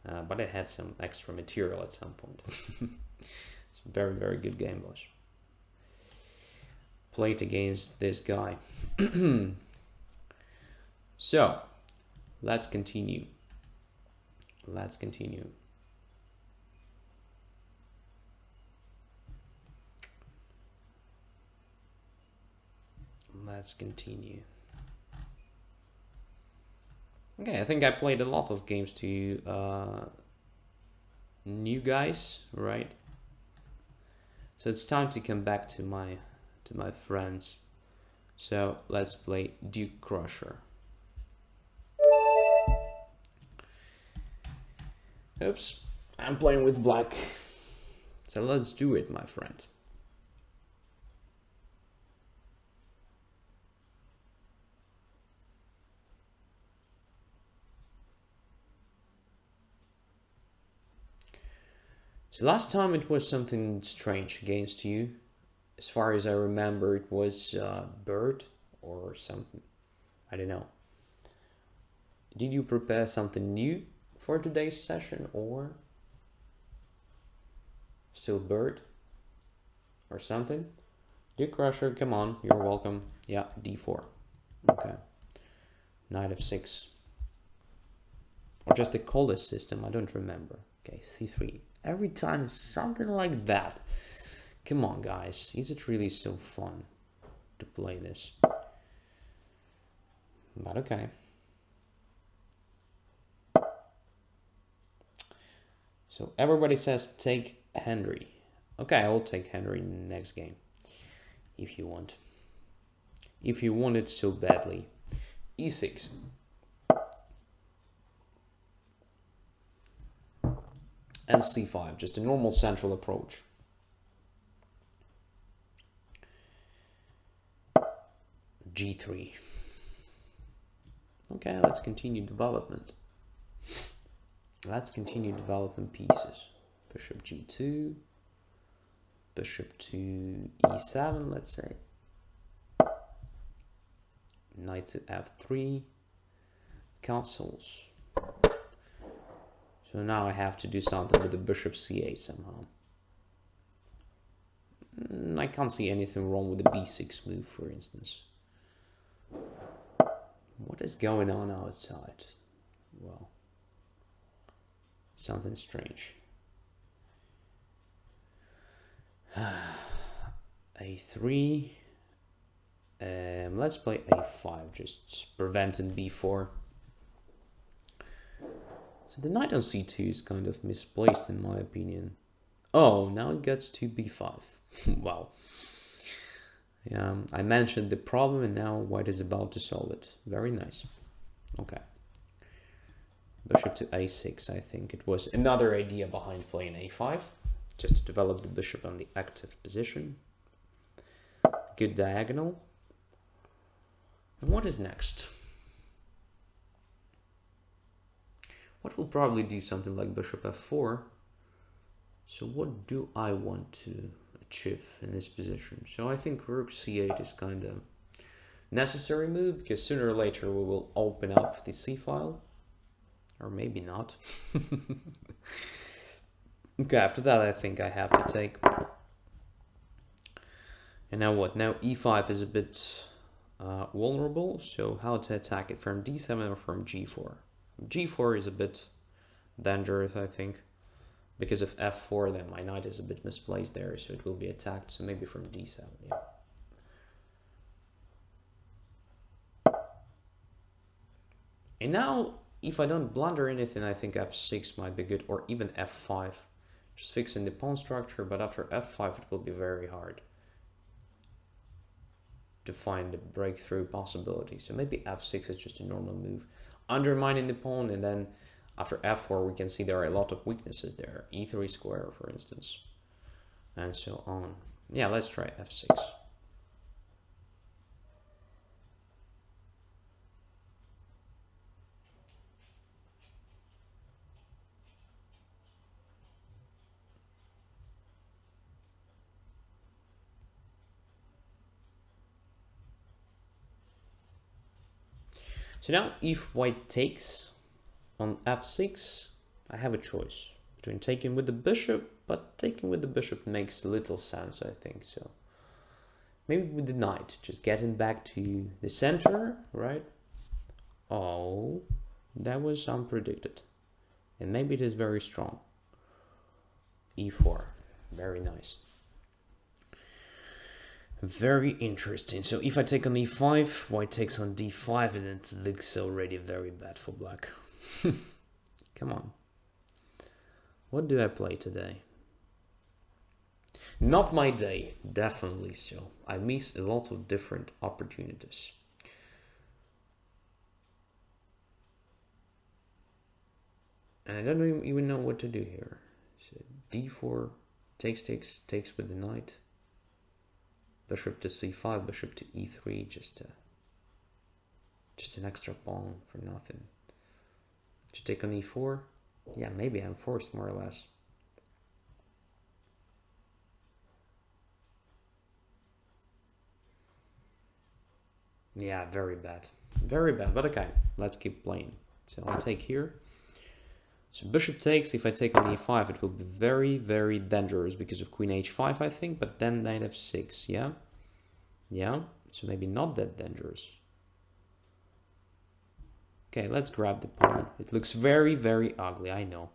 But I had some extra material at some point. It's a very, very good game, boss. Played against this guy. So, let's continue. Let's continue. Let's continue. Okay, I think I played a lot of games to new guys, right? So it's time to come back to my friends. So let's play Duke Crusher. Oops, I'm playing with black. So let's do it, my friend. So last time it was something strange against you. As far as I remember, it was bird or something. I don't know. Did you prepare something new for today's session or still bird or something? Duke Crusher, come on, you're welcome. Yeah, d4. Okay. Knight f6. Or just the Colle system, I don't remember. Okay, c3. Every time it's something like that. Come on, guys. Is it really so fun to play this? But okay. So everybody says take Henry. Okay, I will take Henry in the next game. If you want. If you want it so badly. e6. And c5, just a normal central approach. g3. Okay, let's continue development. Let's continue developing pieces. Bishop g2, bishop to e7, let's say. Knight to f3, castles. So now I have to do something with the bishop c8 somehow. I can't see anything wrong with the b6 move, for instance. What is going on outside? Well, something strange. a3. Let's play a5, just preventing b4. So the knight on c2 is kind of misplaced in my opinion. Oh, now it gets to b5. Wow. Yeah, I mentioned the problem and now white is about to solve it. Very nice. Okay. Bishop to a6, I think it was another idea behind playing a5. Just to develop the bishop on the active position. Good diagonal. And what is next? What will probably do something like bishop f4. So what do I want to achieve in this position? So I think rook c8 is kind of necessary move because sooner or later we will open up the c file. Or maybe not. Okay, after that I think I have to take. And now what? Now e5 is a bit vulnerable. So how to attack it? From d7 or from g4? g4 is a bit dangerous, I think, because of f4 then my knight is a bit misplaced there, so it will be attacked, so maybe from d7, yeah. And now, if I don't blunder anything, I think f6 might be good, or even f5, just fixing the pawn structure, but after f5 it will be very hard to find the breakthrough possibility, so maybe f6 is just a normal move. Undermining the pawn, and then after f4 we can see there are a lot of weaknesses there, e3 square for instance, and so on. Yeah, let's try f6. So now if white takes on f6, I have a choice between taking with the bishop, but taking with the bishop makes little sense, I think. So maybe with the knight, just getting back to the center, right? Oh, that was unpredicted. And maybe it is very strong. e4, very nice. Very interesting. So if I take on e5, white takes on d5, and it looks already very bad for black. Come on. What do I play today? Not my day, definitely so. I miss a lot of different opportunities. And I don't even know what to do here. So d4 takes with the knight. Bishop to c5, bishop to e3, just an extra pawn for nothing. To take on e4, yeah, maybe I'm forced more or less. Yeah, very bad, but okay, let's keep playing. So I take here. So bishop takes. If I take on e5, it will be very, very dangerous because of queen h5, I think, but then knight f6, yeah? Yeah, so maybe not that dangerous. Okay, let's grab the pawn. It looks very, very ugly, I know.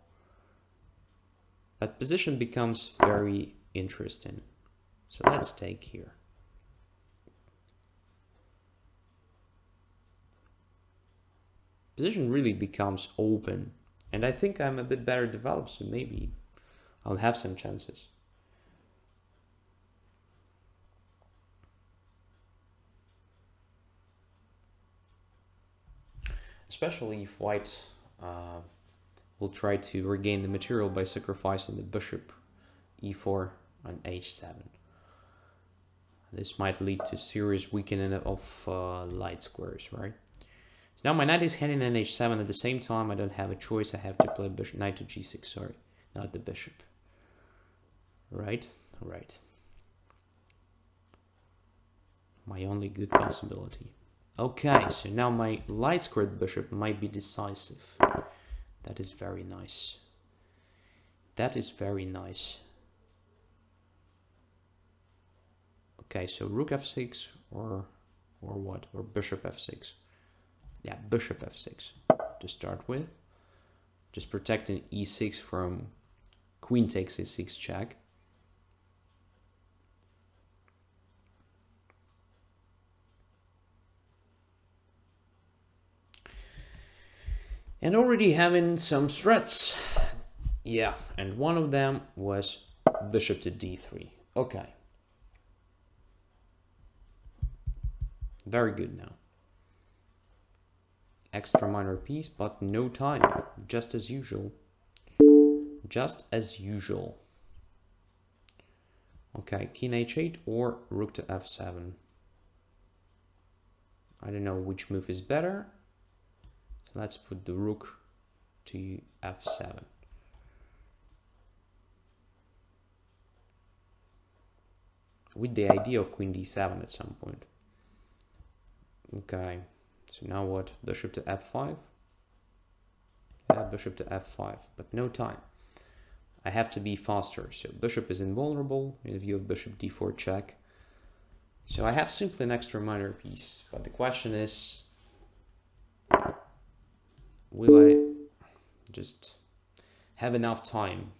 That position becomes very interesting. So let's take here. Position really becomes open. And I think I'm a bit better developed, so maybe I'll have some chances. Especially if white will try to regain the material by sacrificing the bishop e4 on h7. This might lead to serious weakening of light squares, right? So now my knight is heading in h7. At the same time, I don't have a choice. I have to play bishop, knight to g6, sorry, not the bishop. Right? Right. My only good possibility. Okay, so now my light squared bishop might be decisive. That is very nice. That is very nice. Okay, so rook f6 or what? Or bishop f6. Yeah, bishop f6 to start with. Just protecting e6 from queen takes e6 check. And already having some threats. Yeah, and one of them was bishop to d3. Okay. Very good now. Extra minor piece, but no time. Just as usual. Just as usual. Okay, king h8 or rook to f7. I don't know which move is better. So let's put the rook to f7. With the idea of queen d7 at some point. Okay, so now what? Bishop to f5? Yeah, bishop to f5, but no time. I have to be faster, so bishop is invulnerable in view of bishop d4 check. So I have simply an extra minor piece, but the question is, will I just have enough time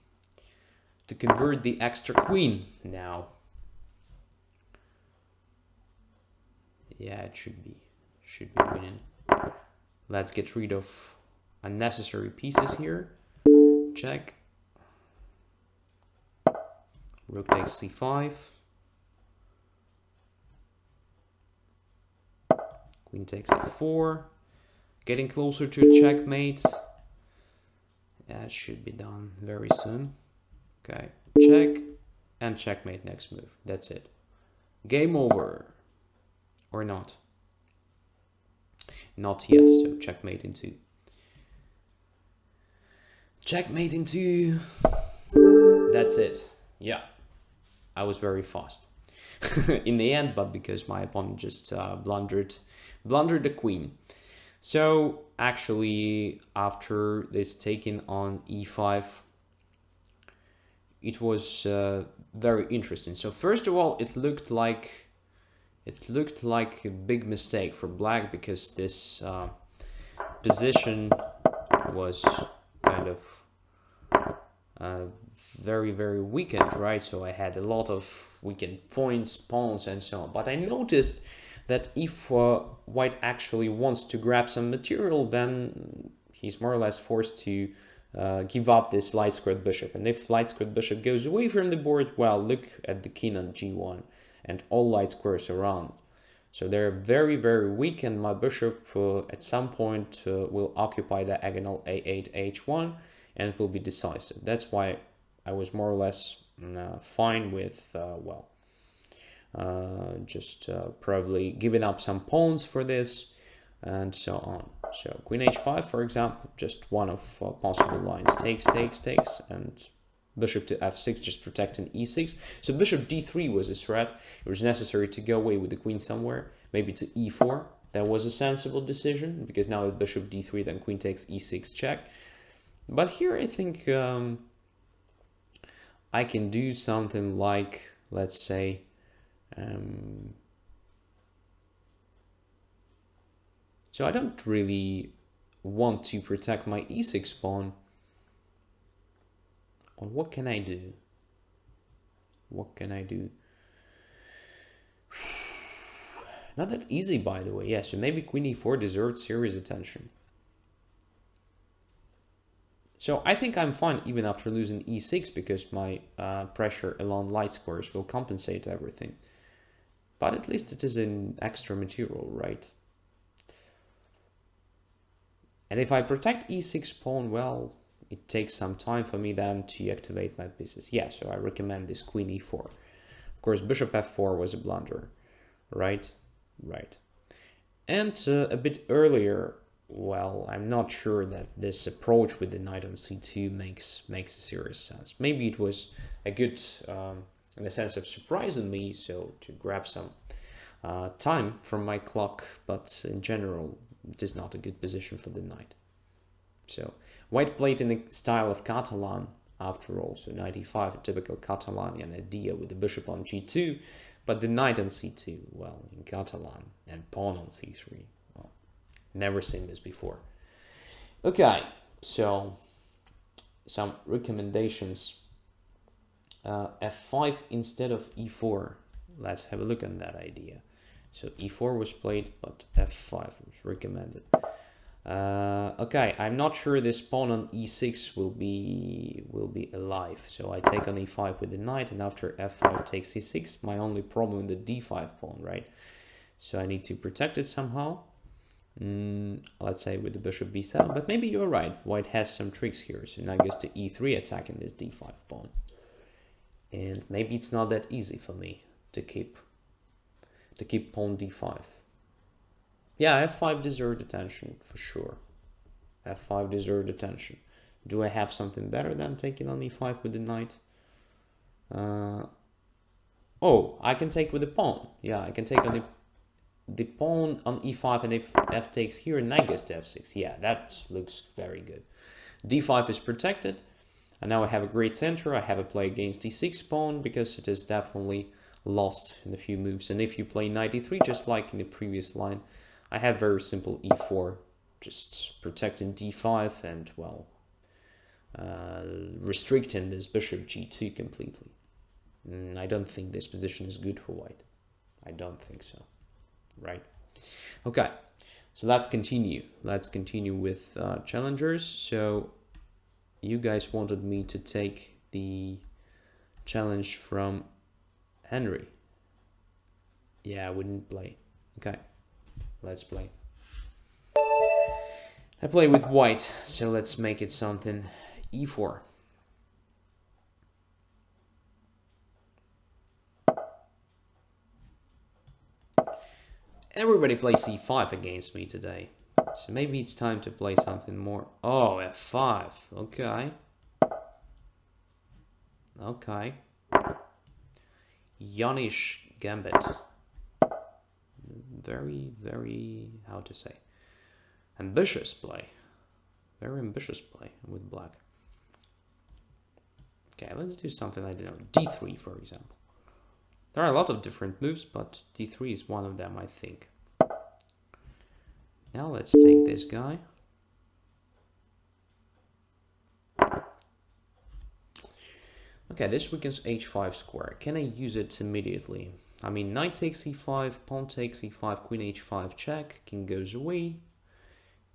to convert the extra queen now? Yeah, it should be winning. Let's get rid of unnecessary pieces here. Check. Rook takes c5. Queen takes f4. Getting closer to a checkmate. That should be done very soon. Okay, check and checkmate next move. That's it. Game over. Or not. Not yet, so checkmate into. Checkmate into. That's it. Yeah. I was very fast in the end, but because my opponent just blundered the queen. So actually, after this taking on e5, it was very interesting. So first of all, it looked like a big mistake for black, because this position was kind of very, very weakened, right? So I had a lot of weakened points, pawns, and so on. But I noticed that if white actually wants to grab some material, then he's more or less forced to give up this light squared bishop. And if light squared bishop goes away from the board, well, look at the king on g1 and all light squares around. So they're very, very weak, and my bishop at some point will occupy diagonal a8, h1, and it will be decisive. That's why I was more or less fine with, just probably giving up some pawns for this, and so on. So queen h5, for example, just one of possible lines. Takes, and bishop to f6, just protecting e6. So bishop d3 was a threat. It was necessary to go away with the queen somewhere, maybe to e4. That was a sensible decision, because now with bishop d3, then queen takes e6 check. But here I think I can do something like, let's say, so I don't really want to protect my e6 pawn. Or what can I do? What can I do? Not that easy, by the way. Yeah, so maybe queen e4 deserves serious attention. So I think I'm fine even after losing e6, because my pressure along light squares will compensate everything. But at least it is an extra material, right? And if I protect e6 pawn, well, it takes some time for me then to activate my pieces. Yeah, so I recommend this queen e4. Of course, bishop f4 was a blunder, right? Right. And a bit earlier, well, I'm not sure that this approach with the knight on c2 makes a serious sense. Maybe it was a good, in a sense of surprising me, so to grab some time from my clock, but in general, it is not a good position for the knight. So white played in the style of Catalan, after all, so knight e5, a typical Catalanian idea with the bishop on g2, but the knight on c2, well, in Catalan, and pawn on c3, well, never seen this before. Okay, so some recommendations. F5 instead of e4. Let's have a look at that idea. So e4 was played, but f5 was recommended. Okay, I'm not sure this pawn on e6 will be alive. So I take on e5 with the knight, and after f5 takes e6, my only problem with the d5 pawn, right? So I need to protect it somehow. Let's say with the bishop b7, but maybe you're right. White has some tricks here. So now goes to e3, attacking this d5 pawn. And maybe it's not that easy for me to keep pawn d5. Yeah, f5 deserved attention for sure. f5 deserved attention. Do I have something better than taking on e5 with the knight? Oh, I can take with the pawn. Yeah, I can take on the pawn on e5, and if f takes here, knight goes to f6. Yeah, that looks very good. d5 is protected, and now I have a great center. I have a play against d6 pawn, because it is definitely lost in a few moves. And if you play knight e3, just like in the previous line, I have very simple e4, just protecting d5 and, well, restricting this bishop g2 completely. I don't think this position is good for white. I don't think so, right? Okay, so let's continue. Let's continue with challengers. So you guys wanted me to take the challenge from Henry. Yeah, I wouldn't play. Okay, let's play. I play with white, so let's make it something. e4. Everybody plays e5 against me today, so maybe it's time to play something more. Oh, f5. Okay. Okay. Yanish Gambit. Very, very, how to say? Ambitious play. Very ambitious play with black. Okay, let's do something, I don't know, d3 for example. There are a lot of different moves, but d3 is one of them, I think. Now let's take this guy. Okay, this weakens h5 square. Can I use it immediately? I mean, knight takes e5, pawn takes e5, queen h5 check, king goes away.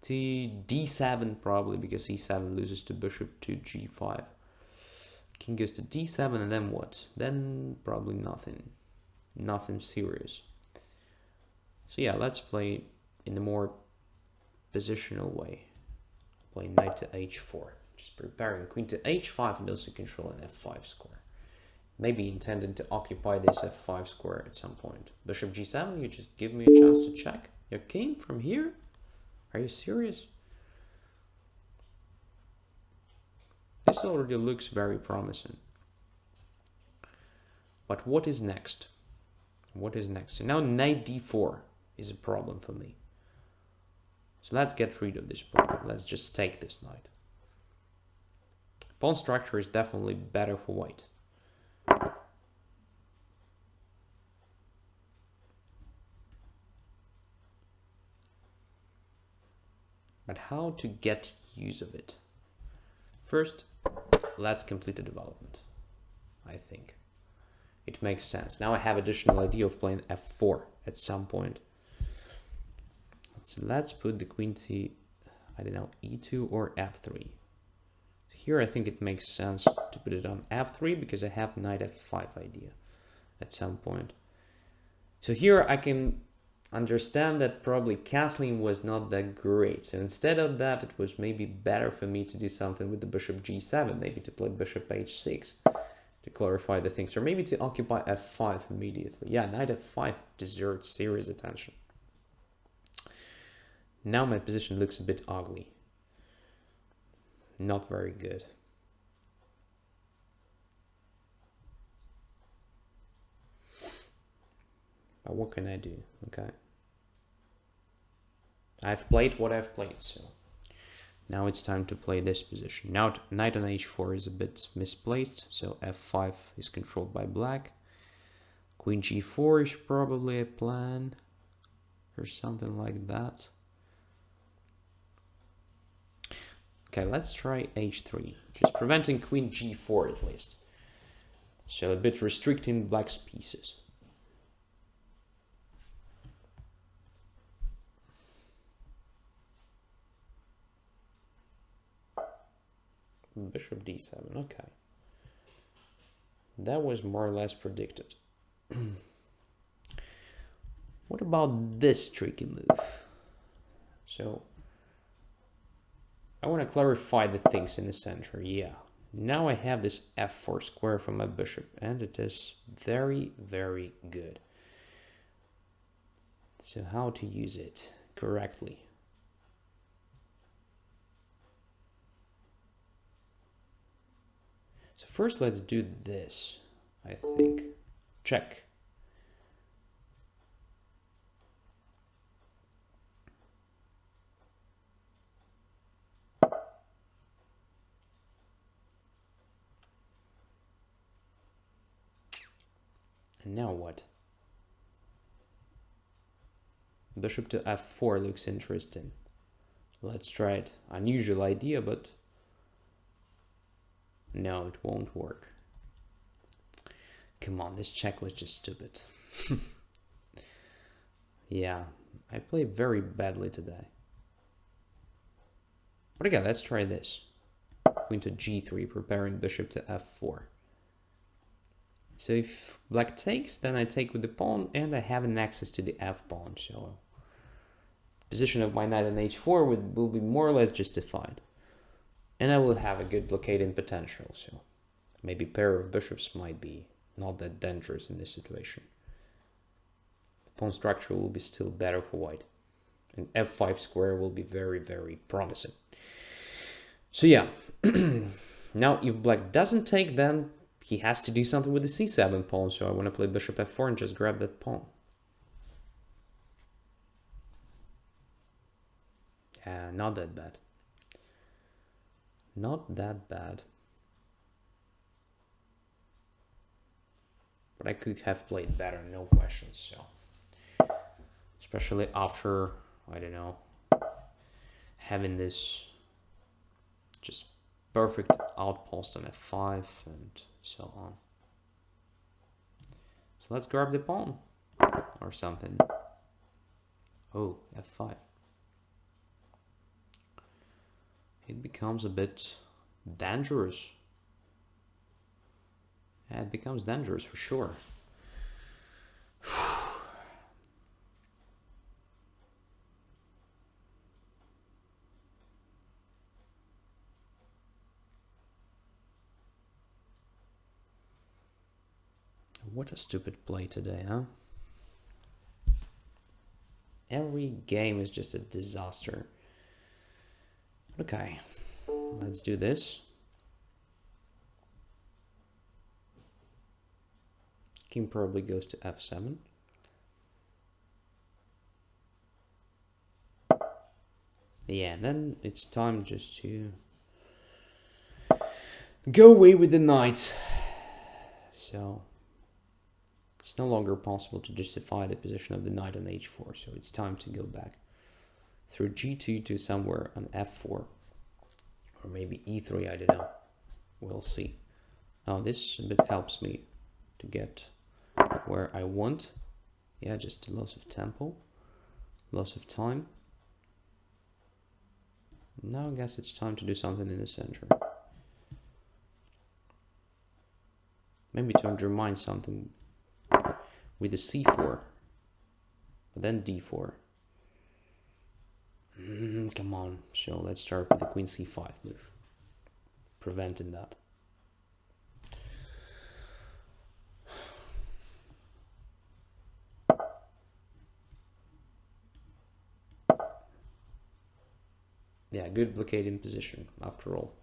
To d7 probably, because e7 loses to bishop to g5. King goes to d7, and then what? Then probably nothing. Nothing serious. So yeah, let's play in a more positional way. Play knight to h4. Just preparing queen to h5 and also control an f5 square. Maybe intending to occupy this f5 square at some point. Bishop g7, you just give me a chance to check your king from here? Are you serious? This already looks very promising. But what is next? What is next? So now knight d4 is a problem for me. So let's get rid of this problem. Let's just take this knight. Pawn structure is definitely better for white. But how to get use of it? First, let's complete the development. I think it makes sense. Now I have additional idea of playing f4 at some point. So let's put the queen to, I don't know, e2 or f3. Here I think it makes sense to put it on f3 because I have knight f5 idea at some point. So here I can understand that probably castling was not that great. So instead of that, it was maybe better for me to do something with the bishop g7, maybe to play bishop h6 to clarify the things, or maybe to occupy f5 immediately. Yeah, knight f5 deserves serious attention. Now my position looks a bit ugly. Not very good. But what can I do? Okay. I've played what I've played, so now it's time to play this position. Now knight on h4 is a bit misplaced, so f5 is controlled by black. Queen g4 is probably a plan or something like that. Okay, let's try h3, just preventing queen g4 at least. So a bit restricting black's pieces. Bishop d7, okay. That was more or less predicted. What about this tricky move? So I want to clarify the things in the center. Yeah, now I have this f4 square for my bishop, and it is very, very good. So how to use it correctly? So first let's do this, I think. Check. And now what? Bishop to f4 looks interesting. Let's try it. Unusual idea, but no, it won't work. Come on, this check was just stupid. Yeah, I played very badly today. But again, let's try this. Queen to g3, preparing bishop to f4. So if black takes, then I take with the pawn, and I have an access to the f-pawn. So position of my knight on h4 will be more or less justified. And I will have a good blockading potential, so maybe pair of bishops might be not that dangerous in this situation. The pawn structure will be still better for white. And f5 square will be very, very promising. So yeah, now if black doesn't take, then he has to do something with the c7 pawn, so I want to play bishop f4 and just grab that pawn. Not that bad. Not that bad. But I could have played better, no questions. So, especially after, I don't know, having this just perfect outpost on f5 and so on. So let's grab the pawn or something. Oh, f5. It becomes a bit dangerous. Yeah, it becomes dangerous for sure. What a stupid play today, huh? Every game is just a disaster. Okay, let's do this. King probably goes to f7. Yeah, and then it's time just to go away with the knight. So it's no longer possible to justify the position of the knight on h4, so it's time to go back through g2 to somewhere on f4, or maybe e3, I don't know. We'll see. Now this a bit helps me to get where I want. Yeah, just a loss of tempo, loss of time. Now I guess it's time to do something in the center. Maybe to undermine something with the c4, but then d4. Come on, so let's start with the queen c5 move, preventing that. Yeah, good blockading position after all.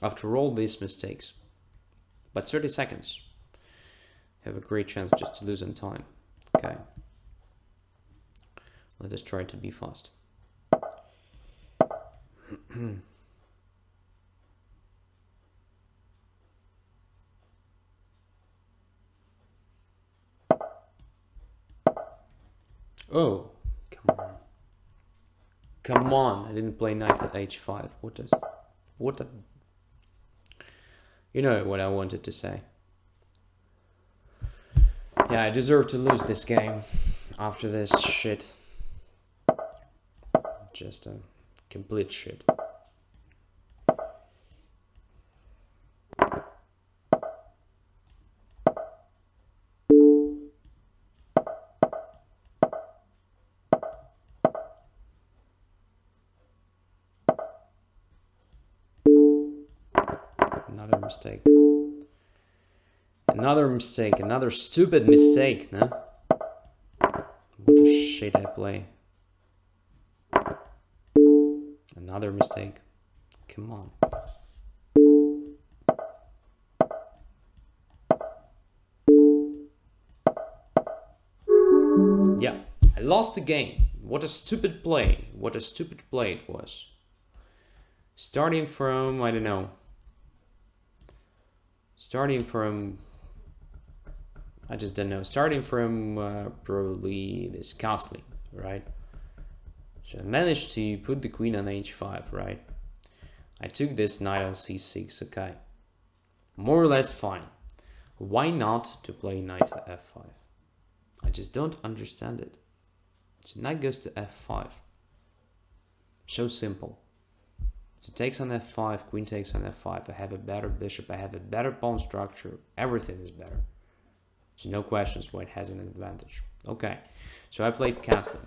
After all these mistakes. But 30 seconds. Have a great chance just to lose on time. Okay. Let us try to be fast. Oh, come on. Come on, I didn't play knight at h5. What a... You know what I wanted to say. Yeah, I deserve to lose this game after this shit. Just a complete shit. Another mistake. Another mistake. Another stupid mistake, no? What a shit I play. Another mistake. Come on. Yeah, I lost the game. What a stupid play. What a stupid play it was. Starting from, I don't know. Starting from, I just don't know. Starting from probably this castling, right? So I managed to put the queen on h5, right? I took this knight on c6, okay. More or less fine. Why not to play knight to f5? I just don't understand it. So knight goes to f5. So simple. So takes on f5, queen takes on f5. I have a better bishop, I have a better pawn structure. Everything is better. So no questions why it has an advantage. Okay, so I played castling.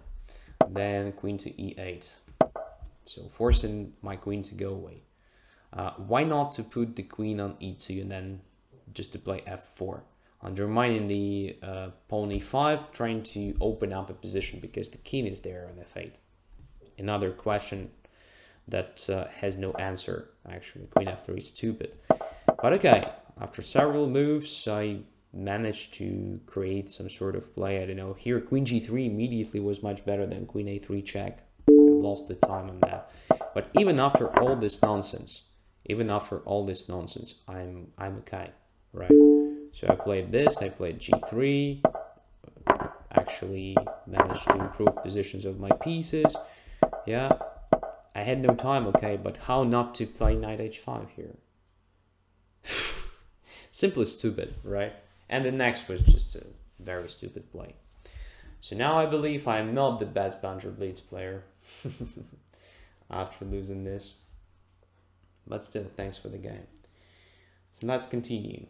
Then queen to e8. So forcing my queen to go away. Why not to put the queen on e2 and then just to play f4? Undermining the pawn e5, trying to open up a position because the king is there on f8. Another question that has no answer, actually. Queen f3 is stupid. But okay, after several moves, I managed to create some sort of play. I don't know. Here, queen g3 immediately was much better than queen a3 check. I lost the time on that. But even after all this nonsense, I'm okay, right? So I played this, I played g3, actually managed to improve positions of my pieces. Yeah, I had no time, okay, but how not to play knight h5 here? Simply stupid, right? And the next was just a very stupid play. So now I believe I'm not the best Banter Blitz player after losing this. But still, thanks for the game. So let's continue.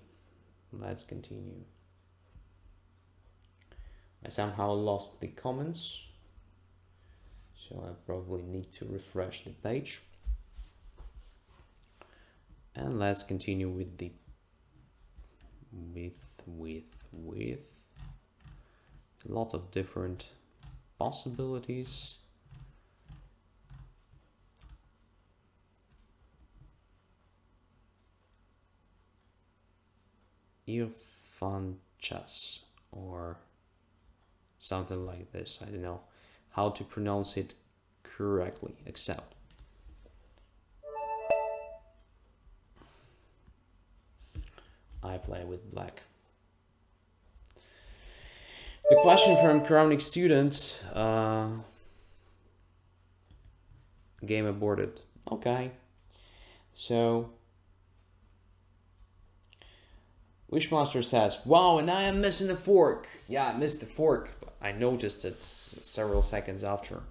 I somehow lost the comments, so I probably need to refresh the page. And let's continue with the with a lot of different possibilities. Irfan chess or something like this. I don't know how to pronounce it correctly. Accept. I play with black. The question from Chronic Student, game aborted. Okay, so Wishmaster says, wow, and I am missing the fork. Yeah, I missed the fork. I noticed it several seconds after.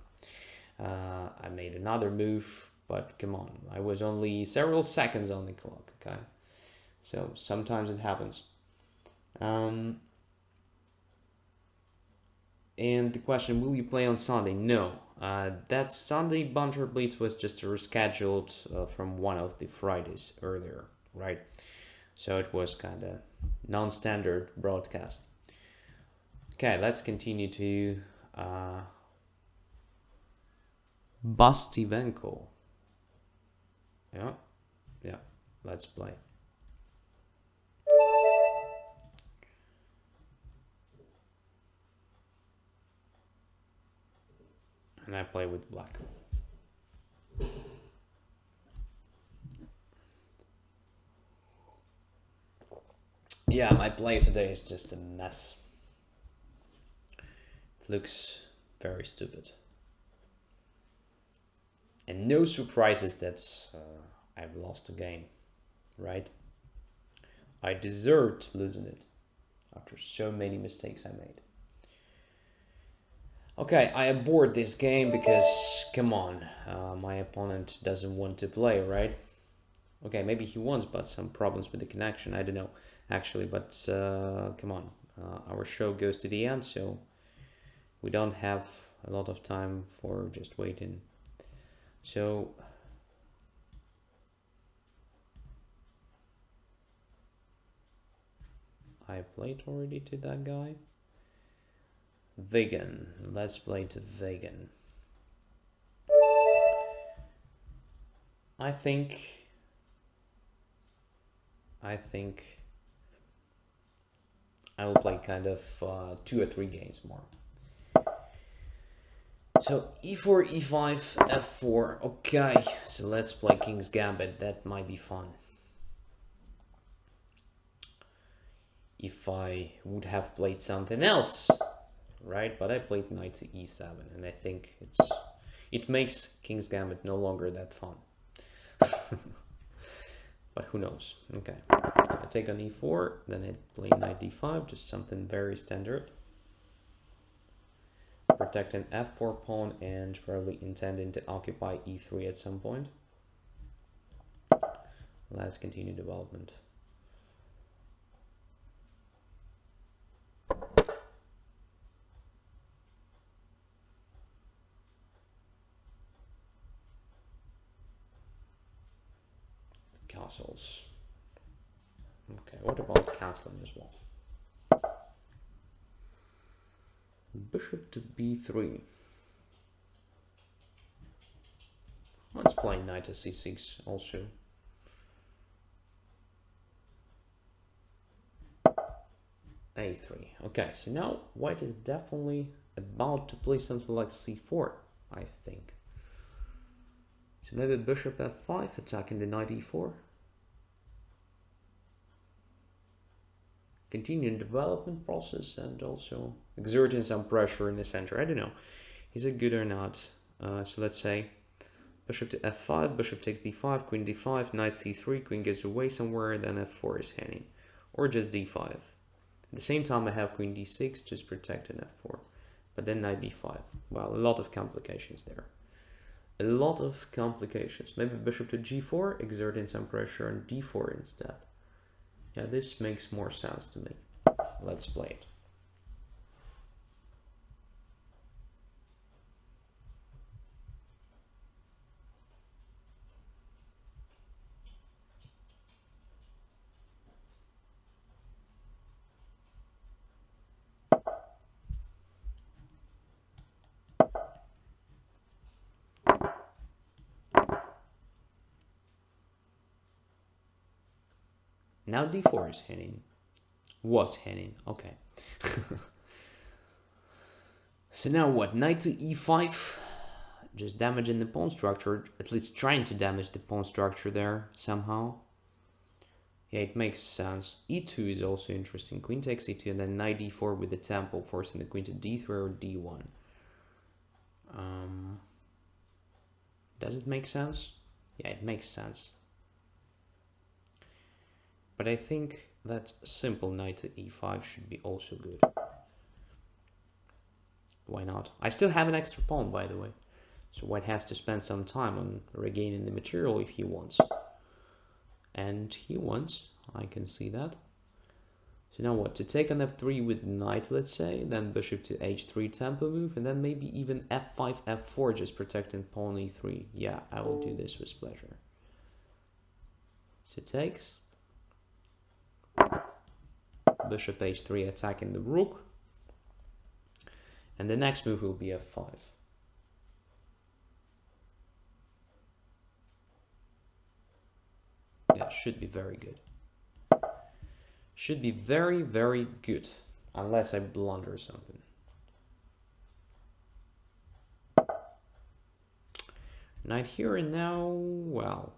I made another move, but come on, I was only several seconds on the clock, okay? So sometimes it happens. And the question, will you play on Sunday? No, that Sunday Banter Blitz was just rescheduled from one of the Fridays earlier, right? So it was kind of non-standard broadcast. Okay, let's continue to Bastivenko. Yeah, let's play. And I play with black. Yeah, my play today is just a mess. It looks very stupid. And no surprises that I've lost a game, right? I deserved losing it after so many mistakes I made. Okay, I abort this game because, come on, my opponent doesn't want to play, right? Okay, maybe he wants, but some problems with the connection, I don't know, actually, but come on. Our show goes to the end, so we don't have a lot of time for just waiting. So I played already to that guy. Vegan. Let's play to Vegan. I think I will play kind of 2 or 3 games more. So e4, e5, f4. Okay, so let's play King's Gambit. That might be fun. If I would have played something else, right? But I played knight to e7, and I think it makes King's Gambit no longer that fun. But who knows? Okay, I take on e4, then I play knight d5, just something very standard. Protect an f4 pawn and probably intending to occupy e3 at some point. Let's continue development. Castles. Okay, what about castling as well? Bishop to b3. Let's play knight to c6 also. a3. Okay, so now white is definitely about to play something like c4, I think. So maybe bishop f5, attacking the knight e4. Continuing development process and also exerting some pressure in the center. I don't know, is it good or not? So let's say bishop to f5, bishop takes d5, queen d5, knight c3, queen gets away somewhere, then f4 is hanging. Or just d5. At the same time I have queen d6, just protecting f4. But then knight b5. Well, a lot of complications there. A lot of complications. Maybe bishop to g4, exerting some pressure on d4 instead. Yeah, this makes more sense to me. Let's play it. Now d4 is hitting. Was hitting. Okay. So now what? Knight to e5. Just damaging the pawn structure. At least trying to damage the pawn structure there somehow. Yeah, it makes sense. e2 is also interesting. Queen takes e2 and then knight d4 with the tempo, forcing the queen to d3 or d1. Does it make sense? Yeah, it makes sense. But I think that simple knight to e5 should be also good. Why not? I still have an extra pawn, by the way. So white has to spend some time on regaining the material if he wants. And he wants, I can see that. So now what? To take on f3 with knight, let's say, then bishop to h3 tempo move, and then maybe even f5, f4, just protecting pawn e3. Yeah, I will do this with pleasure. So takes. Bishop h3 attacking the rook. And the next move will be f5. Yeah, should be very good. Should be very, very good. Unless I blunder something. Knight here and now, well.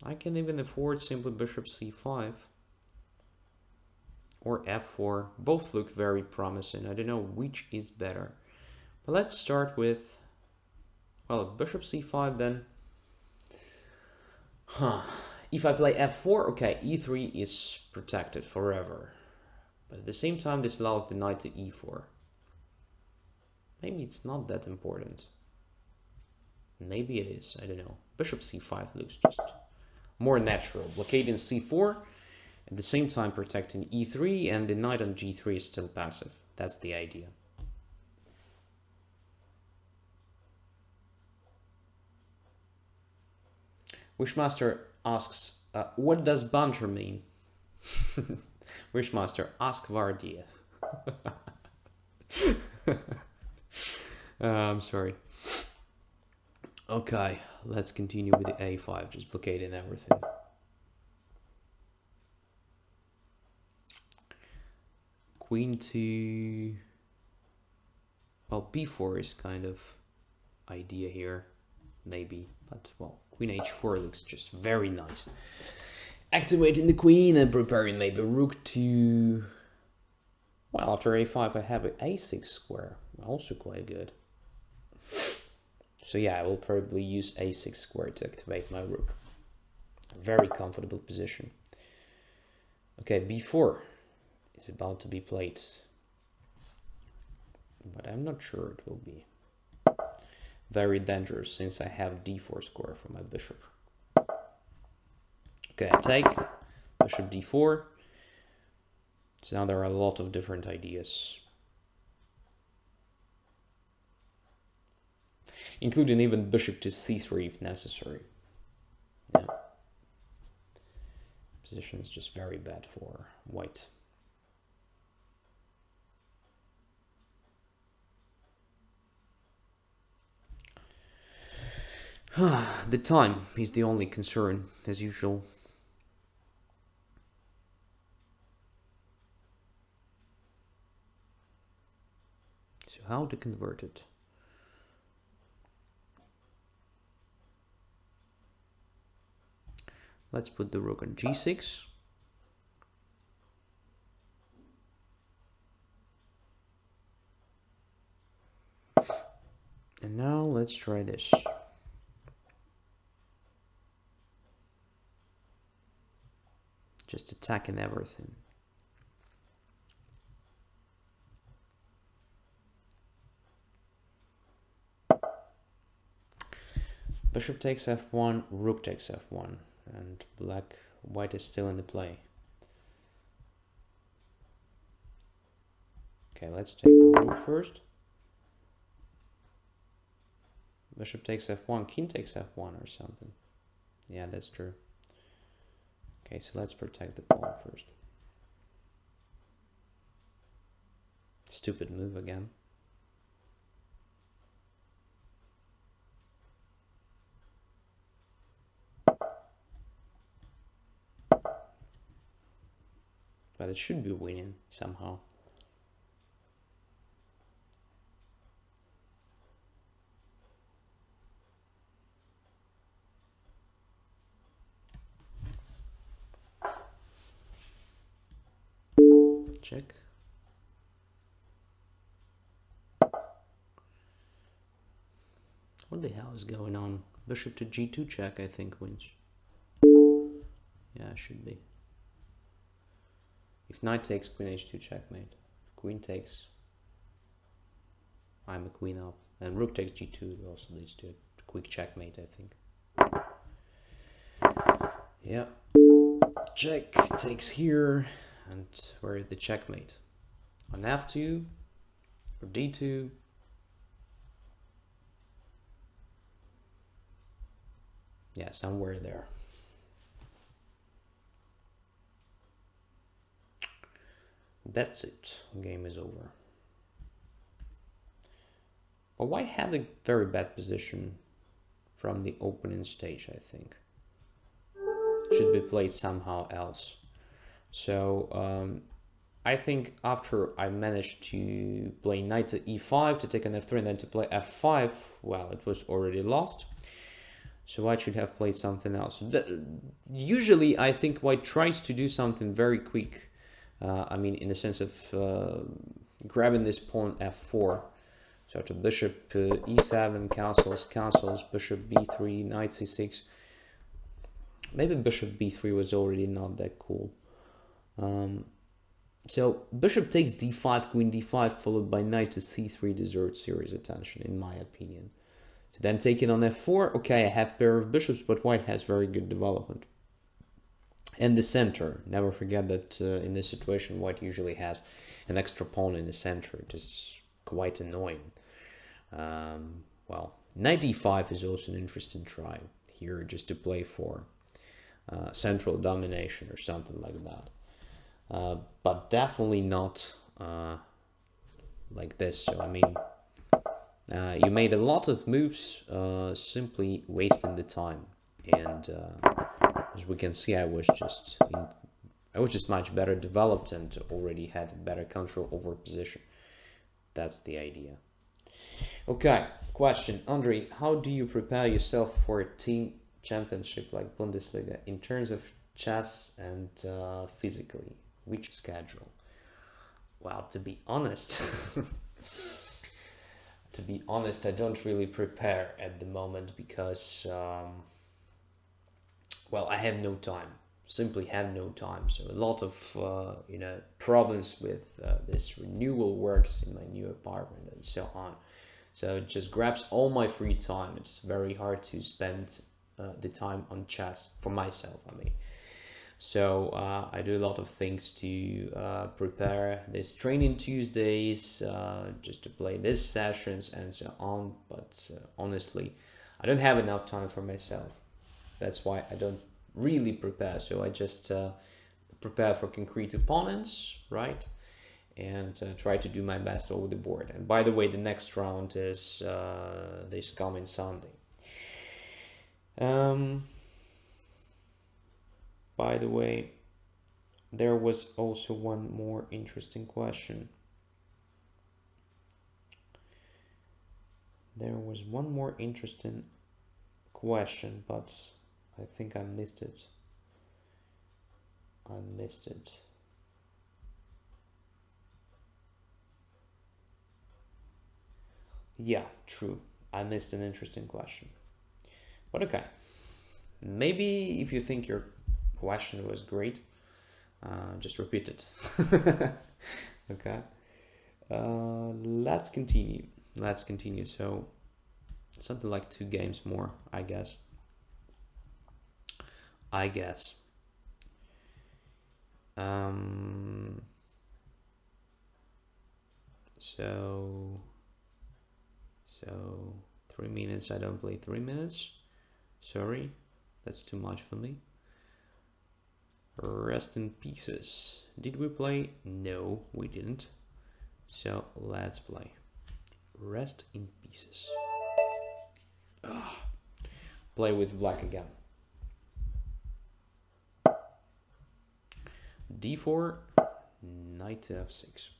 I can even afford simply bishop c5. Or f4. Both look very promising. I don't know which is better. But let's start with, well, bishop c5 then. If I play f4, okay, e3 is protected forever. But at the same time, this allows the knight to e4. Maybe it's not that important. Maybe it is, I don't know. Bishop c5 looks just more natural. Blockading c4. At the same time protecting e3, and the knight on g3 is still passive. That's the idea. Wishmaster asks, what does banter mean? Wishmaster, ask Vardia. I'm sorry. Okay, let's continue with the a5, just blockading everything. Queen to, well, b4 is kind of idea here, maybe, but well, queen h4 looks just very nice. Activating the queen and preparing maybe rook to, well, after a5 I have an a6 square, also quite good. So yeah, I will probably use a6 square to activate my rook. Very comfortable position. Okay, b4 is about to be played, but I'm not sure it will be. Very dangerous since I have d4 square for my bishop. Okay, I take bishop d4. So now there are a lot of different ideas, including even bishop to c3 if necessary. Yeah. Position is just very bad for white. The time is the only concern, as usual. So how to convert it? Let's put the rook on g6. And now let's try this. Just attacking everything. Bishop takes f1, rook takes f1, and white is still in the play. Okay, let's take the rook first. Bishop takes f1, king takes f1 or something. Yeah, that's true. Okay, so let's protect the pawn first. Stupid move again. But it should be winning somehow. Check. What the hell is going on? Bishop to g2 check, I think, wins. Yeah, it should be. If knight takes, queen h2 checkmate. Queen takes, I'm a queen up. And rook takes g2 also leads to a quick checkmate, I think. Yeah. Check takes here. And where is the checkmate? On f2 or d2. Yeah, somewhere there. That's it. Game is over. But white had a very bad position from the opening stage, I think. Should be played somehow else. So I think after I managed to play knight to e5 to take an f3 and then to play f5, well, it was already lost. So white should have played something else. Usually I think white tries to do something very quick. I mean, in the sense of grabbing this pawn f4. So to bishop e7, castles, bishop b3, knight c6. Maybe bishop b3 was already not that cool. So bishop takes d5, queen d5, followed by knight to c3 deserves serious attention, in my opinion. So then taking on f4, okay, I have pair of bishops, but white has very good development. And the center, never forget that in this situation, white usually has an extra pawn in the center. It is quite annoying. Well, knight d5 is also an interesting try here, just to play for central domination or something like that. But definitely not like this. So, I mean, you made a lot of moves simply wasting the time. And as we can see, I was just much better developed and already had better control over position. That's the idea. Okay, question. Andre, how do you prepare yourself for a team championship like Bundesliga in terms of chess and physically? Which schedule? Well, to be honest, I don't really prepare at the moment because, well, I have no time. Simply have no time. So a lot of problems with this renewal works in my new apartment and so on. So it just grabs all my free time. It's very hard to spend the time on chess for myself, I mean. So I do a lot of things to prepare this training Tuesdays, just to play these sessions and so on. But honestly, I don't have enough time for myself. That's why I don't really prepare. So I just prepare for concrete opponents, right? And try to do my best over the board. And by the way, the next round is this coming Sunday. By the way, there was also one more interesting question. There was one more interesting question, but I think I missed it. I missed it. Yeah, true. I missed an interesting question. But okay. Maybe if you think your question was great, just repeat it. Okay. Let's continue. Let's continue. So, something like 2 games more, I guess. So 3 minutes. I don't play 3 minutes. Sorry, that's too much for me. Rest in Pieces. Did we play? No, we didn't. So let's play Rest in Pieces. Ugh. Play with black again. D4, knight to f6.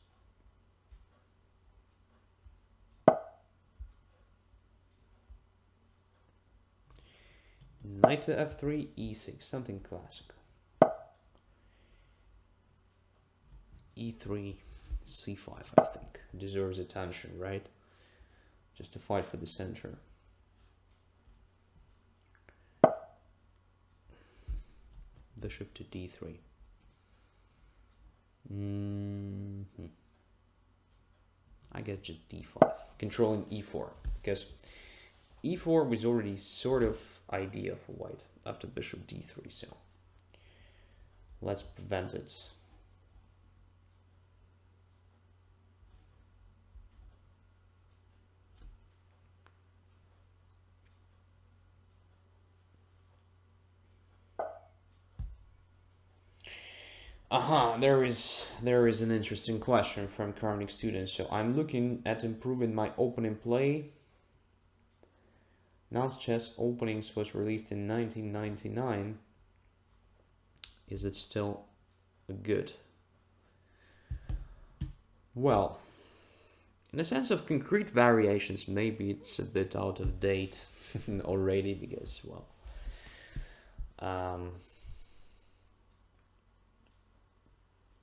Knight to f3, e6, something classical. e3, c5, I think. Deserves attention, right? Just to fight for the center. Bishop to d3. I guess just d5, controlling e4, because e4 was already sort of idea for white after bishop d3, so let's prevent it. There is an interesting question from current students. So I'm looking at improving my opening play. Nance Chess Openings was released in 1999. Is it still good? Well, in the sense of concrete variations, maybe it's a bit out of date already because, well,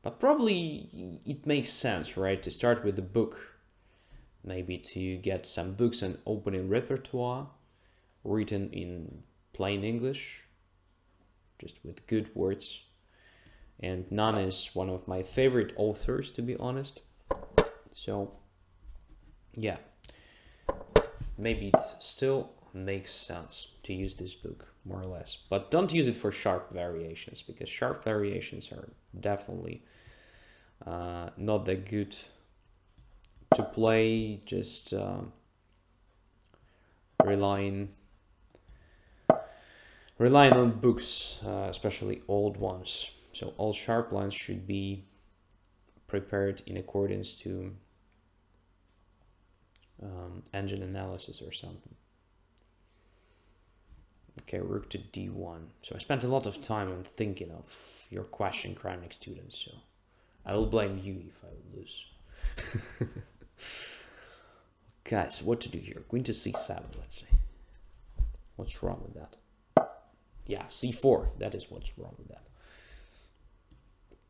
but probably it makes sense, right, to start with the book, maybe to get some books on opening repertoire written in plain English, just with good words. And Nan is one of my favorite authors, to be honest. So, yeah, maybe it still makes sense to use this book, more or less. But don't use it for sharp variations, because sharp variations are definitely not that good to play, just relying on books, especially old ones. So all sharp lines should be prepared in accordance to engine analysis or something. Okay, rook to d1. So I spent a lot of time on thinking of your question, chronic students. So I will blame you if I lose. Okay, so what to do here? Queen to c7, let's say. What's wrong with that? Yeah, c4. That is what's wrong with that.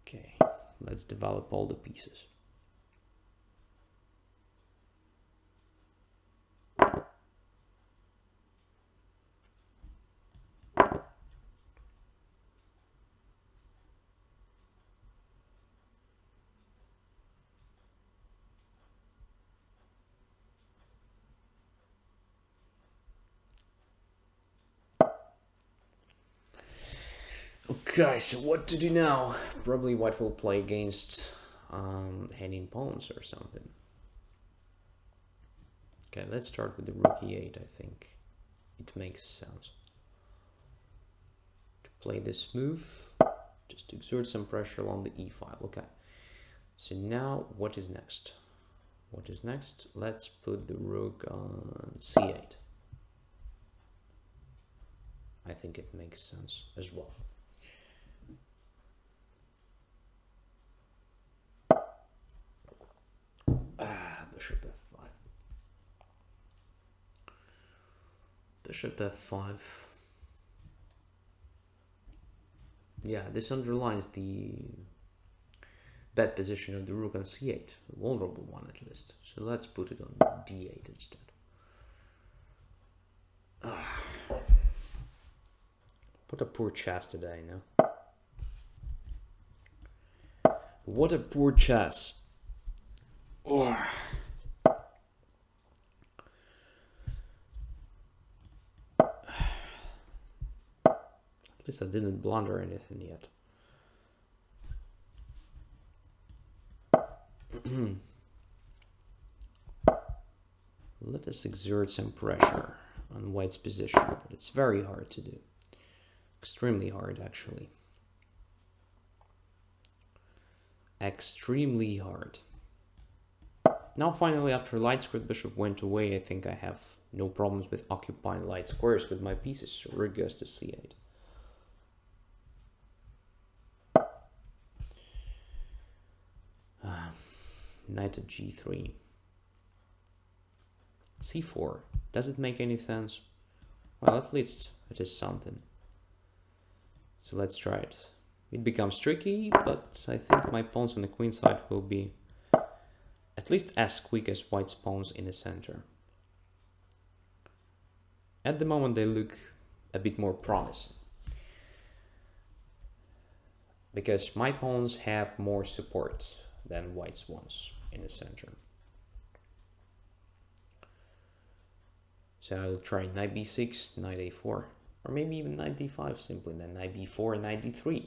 Okay, let's develop all the pieces. Okay, so what to do now? Probably white will play against hanging pawns or something. Okay, let's start with the rook e8, I think. It makes sense to play this move, just to exert some pressure on the e file. Okay, so now what is next? What is next? Let's put the rook on c8. I think it makes sense as well. Bishop f5. Bishop f5. Yeah, this underlines the bad position of the rook on c8, a vulnerable one at least. So let's put it on d8 instead. What a poor chess today, no? What a poor chess. Oh. At least I didn't blunder anything yet. Let us exert some pressure on white's position, but it's very hard to do. Extremely hard, actually. Extremely hard. Now finally, after light squared bishop went away, I think I have no problems with occupying light squares with my pieces. So rook goes to c8. Knight to g3. c4. Does it make any sense? Well, at least it is something. So let's try it. It becomes tricky, but I think my pawns on the queen side will be at least as quick as white's pawns in the center. At the moment they look a bit more promising, because my pawns have more support than white's ones in the center. So I'll try knight b6, knight a4, or maybe even knight d5 simply, then knight b4 and knight d3.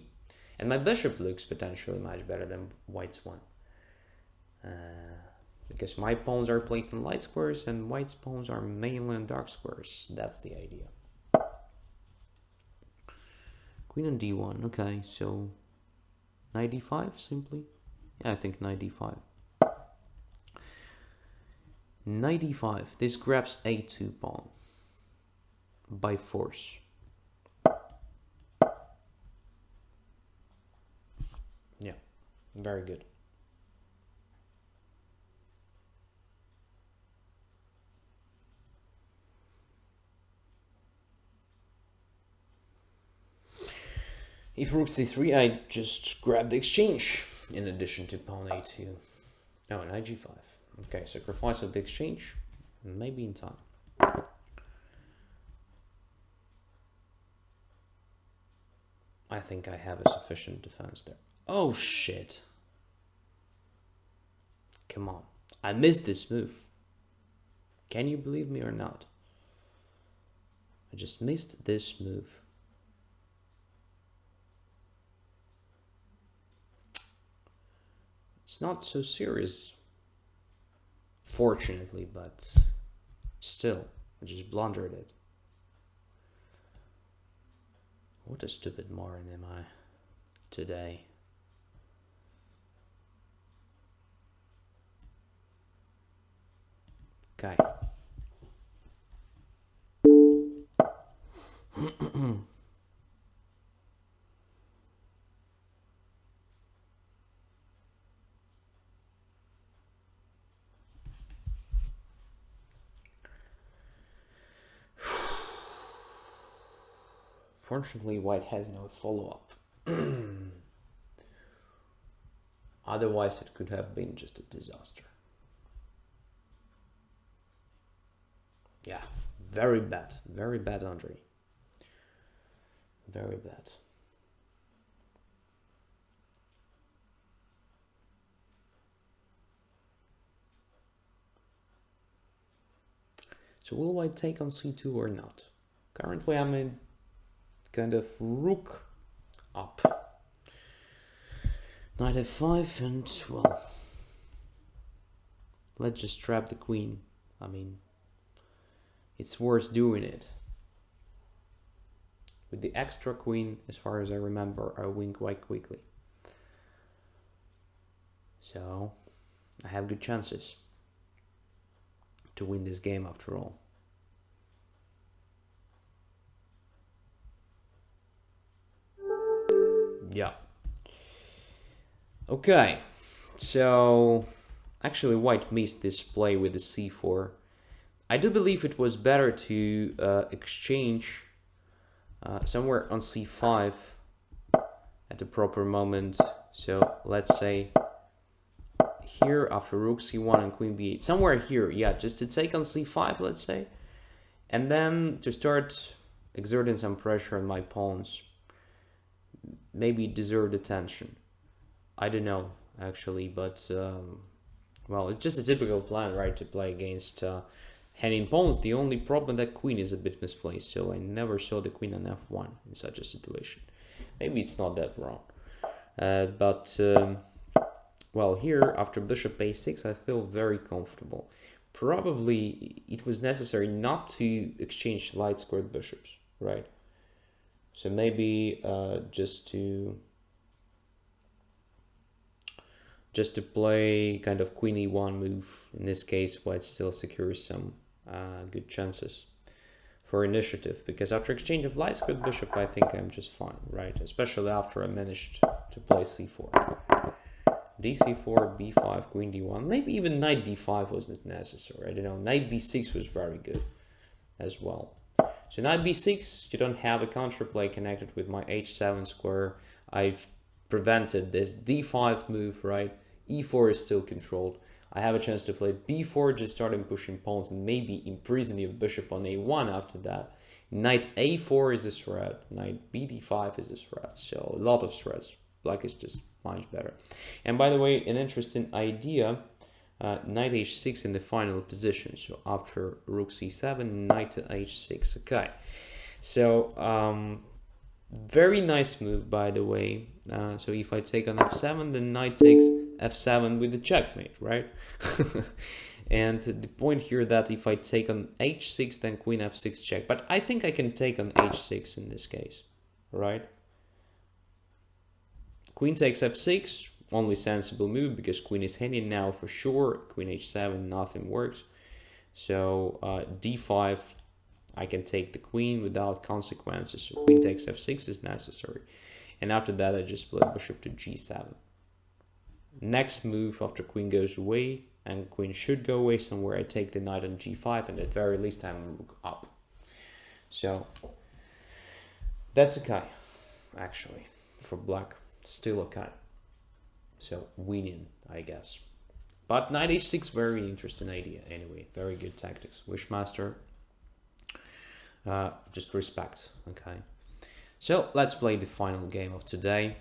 And my bishop looks potentially much better than white's one. Because my pawns are placed in light squares and white's pawns are mainly in dark squares. That's the idea. Queen on d1, okay, so knight d5 simply? Yeah, I think knight d5. Knight d5, this grabs a2 pawn by force. Yeah, very good. If rook c3, I just grab the exchange in addition to pawn a2. Oh, knight g5. Okay, sacrifice of the exchange, maybe in time. I think I have a sufficient defense there. Oh shit. Come on. I missed this move. Can you believe me or not? I just missed this move. It's not so serious, fortunately, but still, I just blundered it. What a stupid moron am I today. Okay. Fortunately, white has no follow-up. Otherwise, it could have been just a disaster. Yeah, very bad, Andre. Very bad. So will white take on c2 or not? Currently, I'm in kind of rook up. Knight f5 and, well, let's just trap the queen. I mean, it's worth doing it. With the extra queen, as far as I remember, I win quite quickly. So, I have good chances to win this game after all. Yeah. Okay, so actually white missed this play with the c4. I do believe it was better to exchange somewhere on c5 at the proper moment. So let's say here after rook c1 and queen b8, somewhere here, yeah, just to take on c5, let's say, and then to start exerting some pressure on my pawns, maybe deserved attention. I don't know actually, but well, it's just a typical plan, right, to play against hanging pawns. The only problem that queen is a bit misplaced, so I never saw the queen on f1 in such a situation. Maybe it's not that wrong, but well, here after bishop a6 I feel very comfortable. Probably it was necessary not to exchange light squared bishops, right? So maybe just to play kind of queen e1 move in this case, while it still secures some good chances for initiative, because after exchange of light squared bishop I think I'm just fine, right? Especially after I managed to play c4, dc4, b5, queen d1, maybe even knight d5 wasn't necessary. I don't know, knight b6 was very good as well. So knight b6, you don't have a counterplay connected with my h7 square. I've prevented this d5 move, right? e4 is still controlled. I have a chance to play b4, just starting pushing pawns and maybe imprison your bishop on a1 after that. Knight a4 is a threat, knight bd5 is a threat, so a lot of threats. Black is just much better. And by the way, an interesting idea, knight h6 in the final position. So after rook c7, knight to h6. Okay, so very nice move, by the way. So if I take on f7, then knight takes f7 with the checkmate, right? And the point here that if I take on h6, then queen f6 check. But I think I can take on h6 in this case, right? Queen takes f6, only sensible move, because queen is hanging now for sure. Queen h7, nothing works. So d5, I can take the queen without consequences. So queen takes f6 is necessary. And after that, I just play bishop to g7. Next move, after queen goes away, and queen should go away somewhere, I take the knight on g5, and at very least I'm rook up. So that's okay, actually, for black. Still okay. So winning, I guess. But knight h6, very interesting idea anyway. Very good tactics. Wishmaster, just respect, okay. So let's play the final game of today.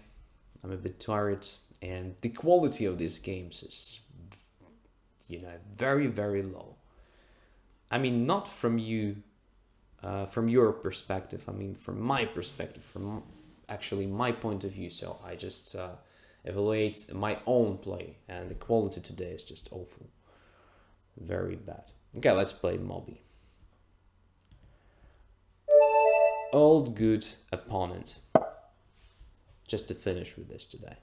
I'm a bit tired, and the quality of these games is, you know, very, very low. I mean, not from you, from your perspective. I mean, from my perspective, from actually my point of view. So I just evaluate my own play, and the quality today is just awful. Very bad. Okay, let's play Mobby. Old good opponent. Just to finish with this today.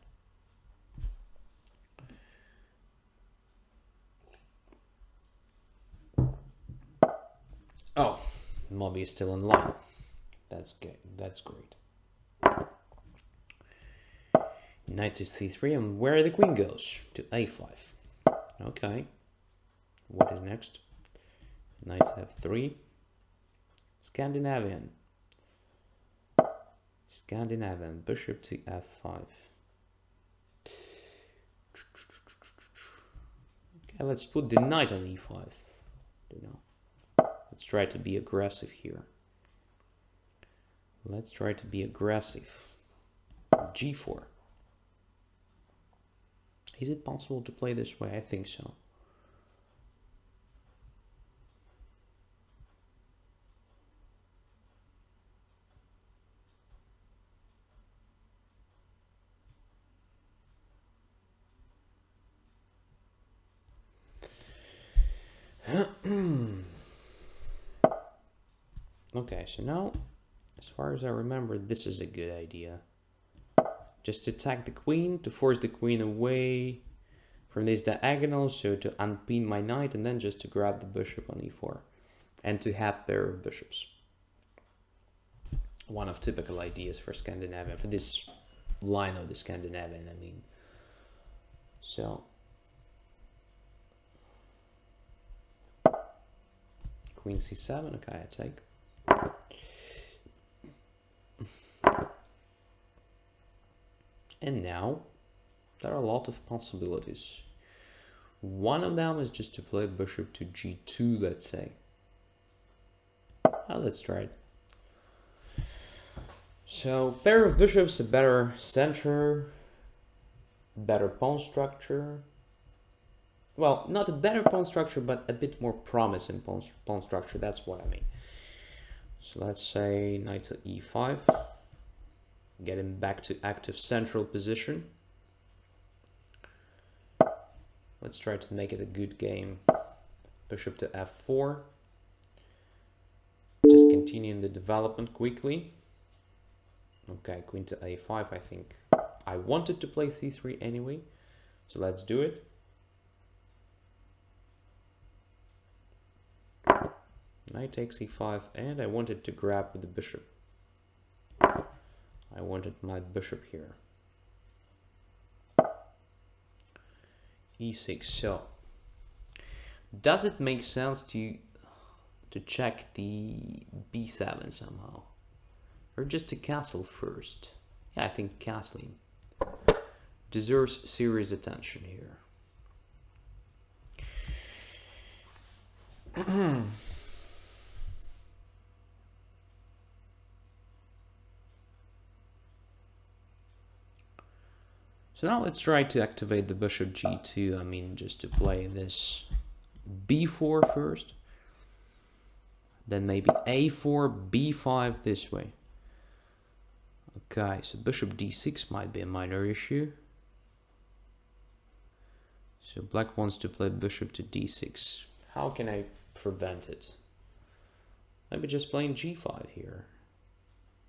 Oh, Mobby is still in line. That's good. That's great. Knight to c3, and where the queen goes? To a5. Okay. What is next? Knight to f3. Scandinavian. Scandinavian. Bishop to f5. Okay, let's put the knight on e5. You know, let's try to be aggressive here. Let's try to be aggressive. g4. Is it possible to play this way? I think so. Okay, so now, as far as I remember, this is a good idea. Just to attack the queen, to force the queen away from this diagonal, so to unpin my knight, and then just to grab the bishop on e4, and to have pair of bishops. One of typical ideas for Scandinavian, for this line of the Scandinavian, I mean. So, queen c7, okay, I take. And now there are a lot of possibilities. One of them is just to play bishop to g2, let's say. Let's try it. So pair of bishops, a better center, better pawn structure. Well, not a better pawn structure, but a bit more promise in pawn structure. That's what I mean. So let's say knight to e5. Getting back to active central position. Let's try to make it a good game. Bishop to f4. Just continuing the development quickly. Okay, queen to a5. I think I wanted to play c3 anyway. So let's do it. Knight takes e5, and I wanted to grab with the bishop. I wanted my bishop here. e6. So does it make sense to check the b7 somehow, or just to castle first? Yeah, I think castling deserves serious attention here. So now let's try to activate the bishop g2. I mean, just to play this b4 first. Then maybe a4, b5 this way. Okay, so bishop d6 might be a minor issue. So black wants to play bishop to d6. How can I prevent it? Maybe just playing g5 here.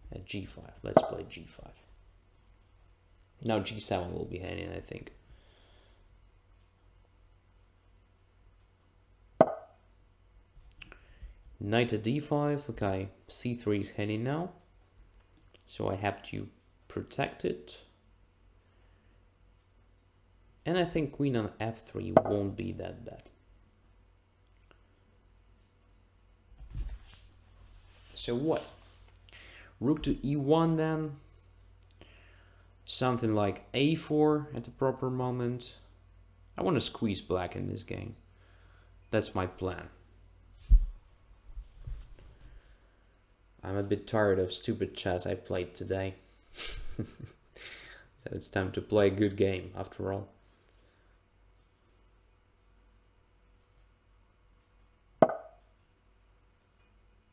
At g5, let's play g5. Now g7 will be handy, I think. Knight to d5, okay, c3 is handy now. So I have to protect it. And I think queen on f3 won't be that bad. So what? Rook to e1 then. Something like a4 at the proper moment. I want to squeeze black in this game. That's my plan. I'm a bit tired of stupid chess I played today. So it's time to play a good game after all.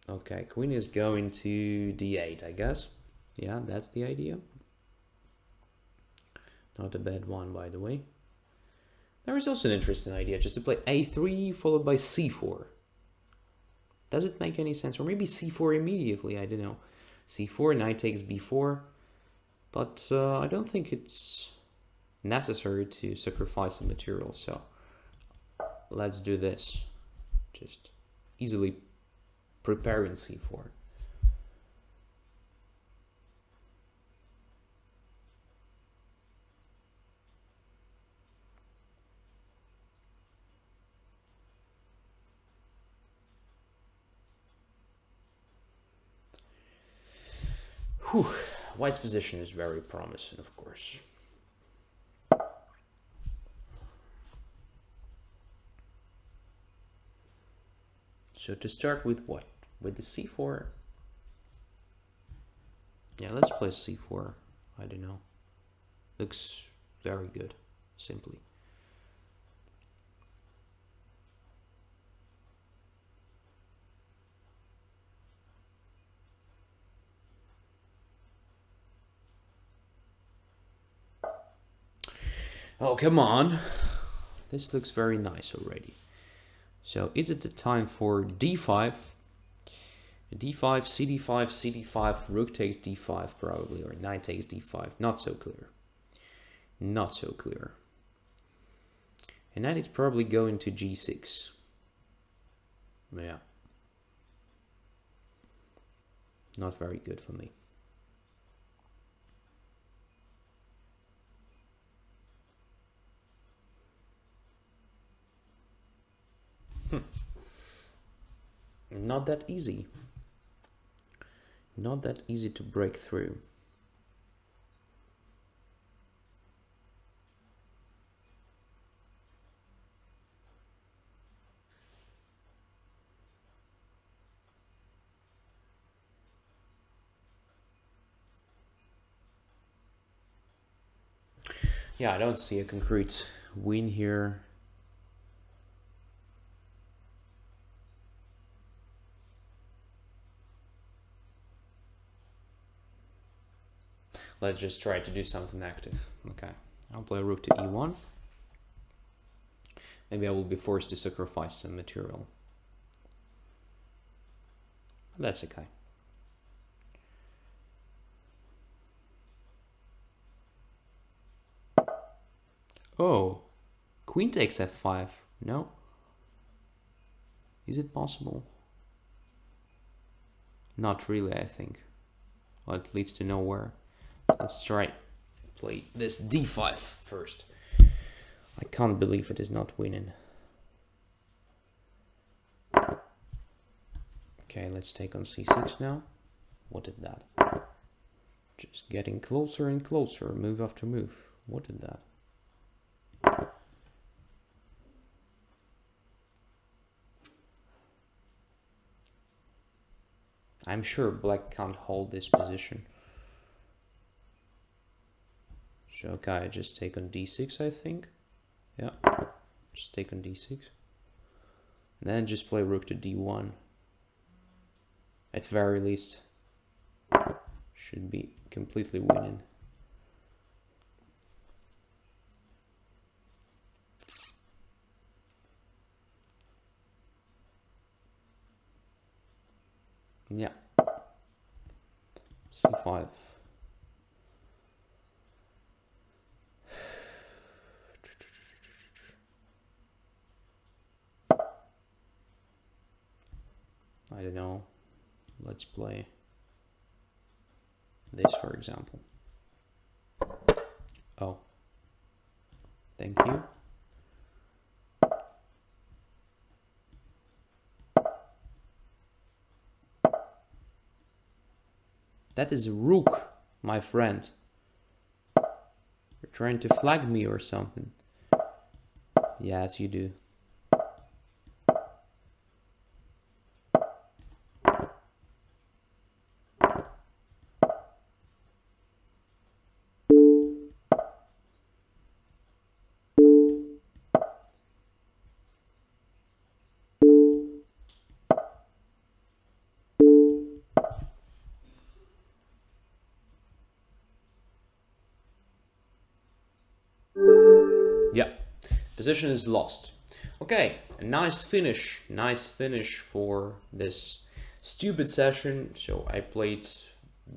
Okay, queen is going to d8, I guess. Yeah, that's the idea. Not a bad one, by the way. There is also an interesting idea, just to play a3 followed by c4. Does it make any sense? Or maybe c4 immediately, I don't know. c4, knight takes b4. But I don't think it's necessary to sacrifice the material, so let's do this. Just easily preparing c4. Whew. White's position is very promising, of course. So to start with what? With the c4? Yeah, let's play c4. I don't know. Looks very good, simply. Oh, come on. This looks very nice already. So is it the time for d5? d5, cd5, cd5, rook takes d5 probably, or knight takes d5. Not so clear. Not so clear. And then it's probably going to g6. Yeah. Not very good for me. Not that easy. Not that easy to break through. Yeah, I don't see a concrete win here. Let's just try to do something active. Okay, I'll play rook to e1. Maybe I will be forced to sacrifice some material. That's okay. Oh, queen takes f5. No. Is it possible? Not really, I think. Well, it leads to nowhere. Let's try play this d5 first. I can't believe it is not winning. Okay, let's take on c6 now. What did that? Just getting closer and closer, move after move. What did that? I'm sure black can't hold this position. So okay, I just take on d6, I think. Yeah, just take on d6. And then just play rook to d1. At very least, should be completely winning. Yeah. c5. I don't know. Let's play this, for example. Oh. Thank you. That is a rook, my friend. You're trying to flag me or something. Yes, you do. Yeah, position is lost. Okay, a nice finish for this stupid session. So I played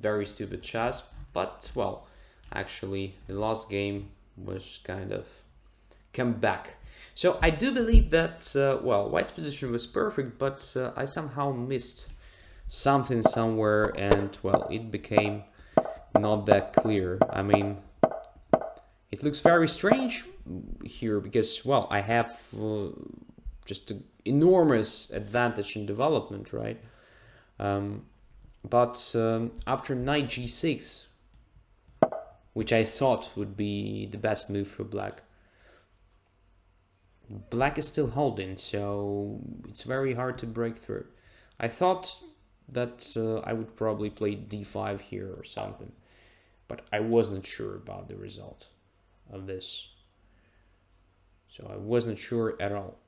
very stupid chess, but well, actually the last game was kind of come back. So I do believe that, well, white's position was perfect, but I somehow missed something somewhere, and well, it became not that clear. I mean, it looks very strange here because, well, I have just an enormous advantage in development, right? But after knight g6, which I thought would be the best move for black, black is still holding, so it's very hard to break through. I thought that I would probably play d5 here or something, but I wasn't sure about the result of this. So I wasn't sure at all.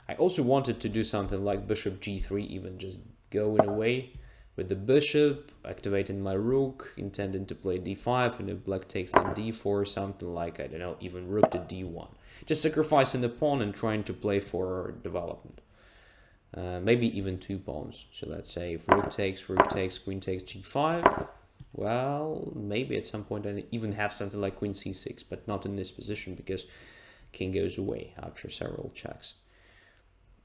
I also wanted to do something like bishop g3, even just going away with the bishop, activating my rook, intending to play d5, and if black takes on d4, something like, I don't know, even rook to d1. Just sacrificing the pawn and trying to play for development. Maybe even two pawns. So let's say if rook takes, queen takes g5. Well, maybe at some point I even have something like queen c6, but not in this position because king goes away after several checks.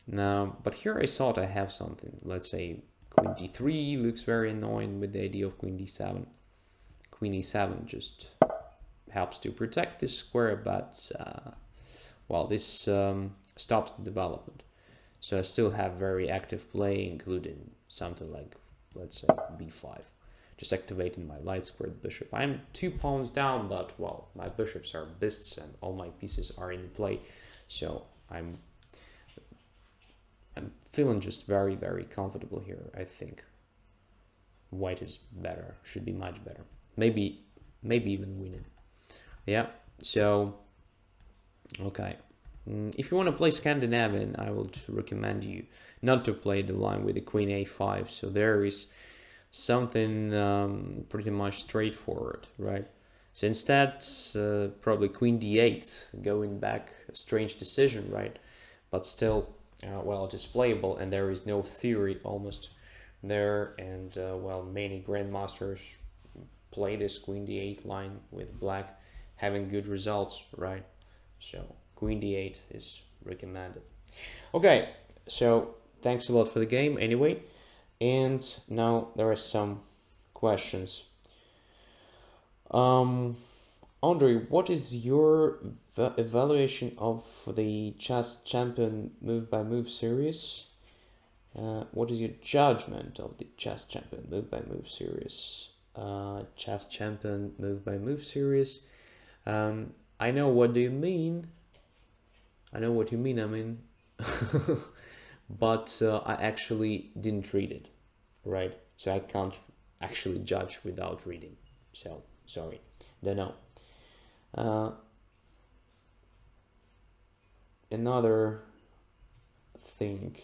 Now, but here I thought I have something. Let's say queen d3 looks very annoying with the idea of queen d7. Queen e7 just helps to protect this square, but well, this stops the development. So I still have very active play, including something like, let's say, b5. Just activating my light squared bishop. I'm 2 pawns down, but well, my bishops are bists and all my pieces are in play. So I'm feeling just very, very comfortable here, I think. White is better, should be much better. Maybe even winning. Yeah, So, okay. If you want to play Scandinavian, I would recommend you not to play the line with the queen a5. So there is something pretty much straightforward, right? So instead, probably queen d8, going back, a strange decision, right? But still, well, it is playable, and there is no theory almost there. And well, many grandmasters play this queen d8 line with black, having good results, right? So queen d8 is recommended. Okay, so thanks a lot for the game anyway. And now there are some questions. Andre, what is your evaluation of the chess champion move by move series? What is your judgment of the chess champion move by move series? Chess champion move by move series. I know what do you mean. I know what you mean. I mean, but I actually didn't read it, right? So I can't actually judge without reading. So sorry, don't know. Another thing.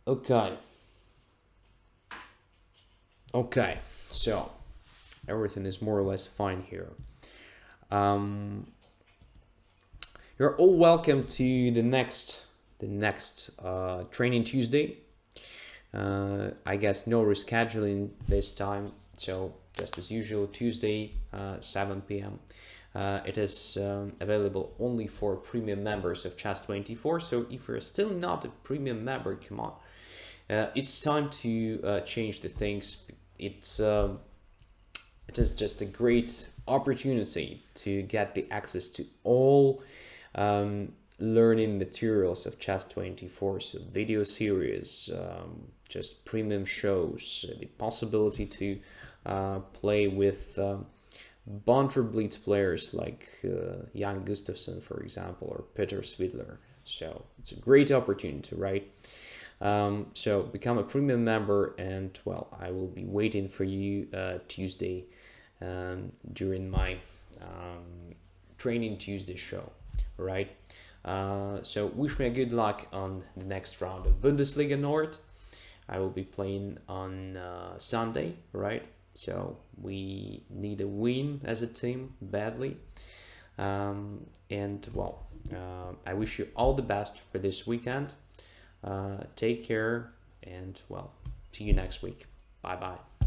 Okay. Okay, so everything is more or less fine here. You're all welcome to the next training Tuesday. I guess no rescheduling this time, so just as usual, Tuesday, 7 p.m. It is available only for premium members of Chess24. So if you're still not a premium member, come on, it's time to change the things. It is just a great opportunity to get the access to all learning materials of Chess24, so video series, just premium shows, the possibility to play with Banter Blitz players like Jan Gustafsson, for example, or Peter Svidler. So it's a great opportunity, right? So become a premium member, and well, I will be waiting for you Tuesday during my training Tuesday show, right? So wish me a good luck on the next round of Bundesliga Nord. I will be playing on Sunday, right? So we need a win as a team badly. And well, I wish you all the best for this weekend. Take care, and well, see you next week. Bye bye.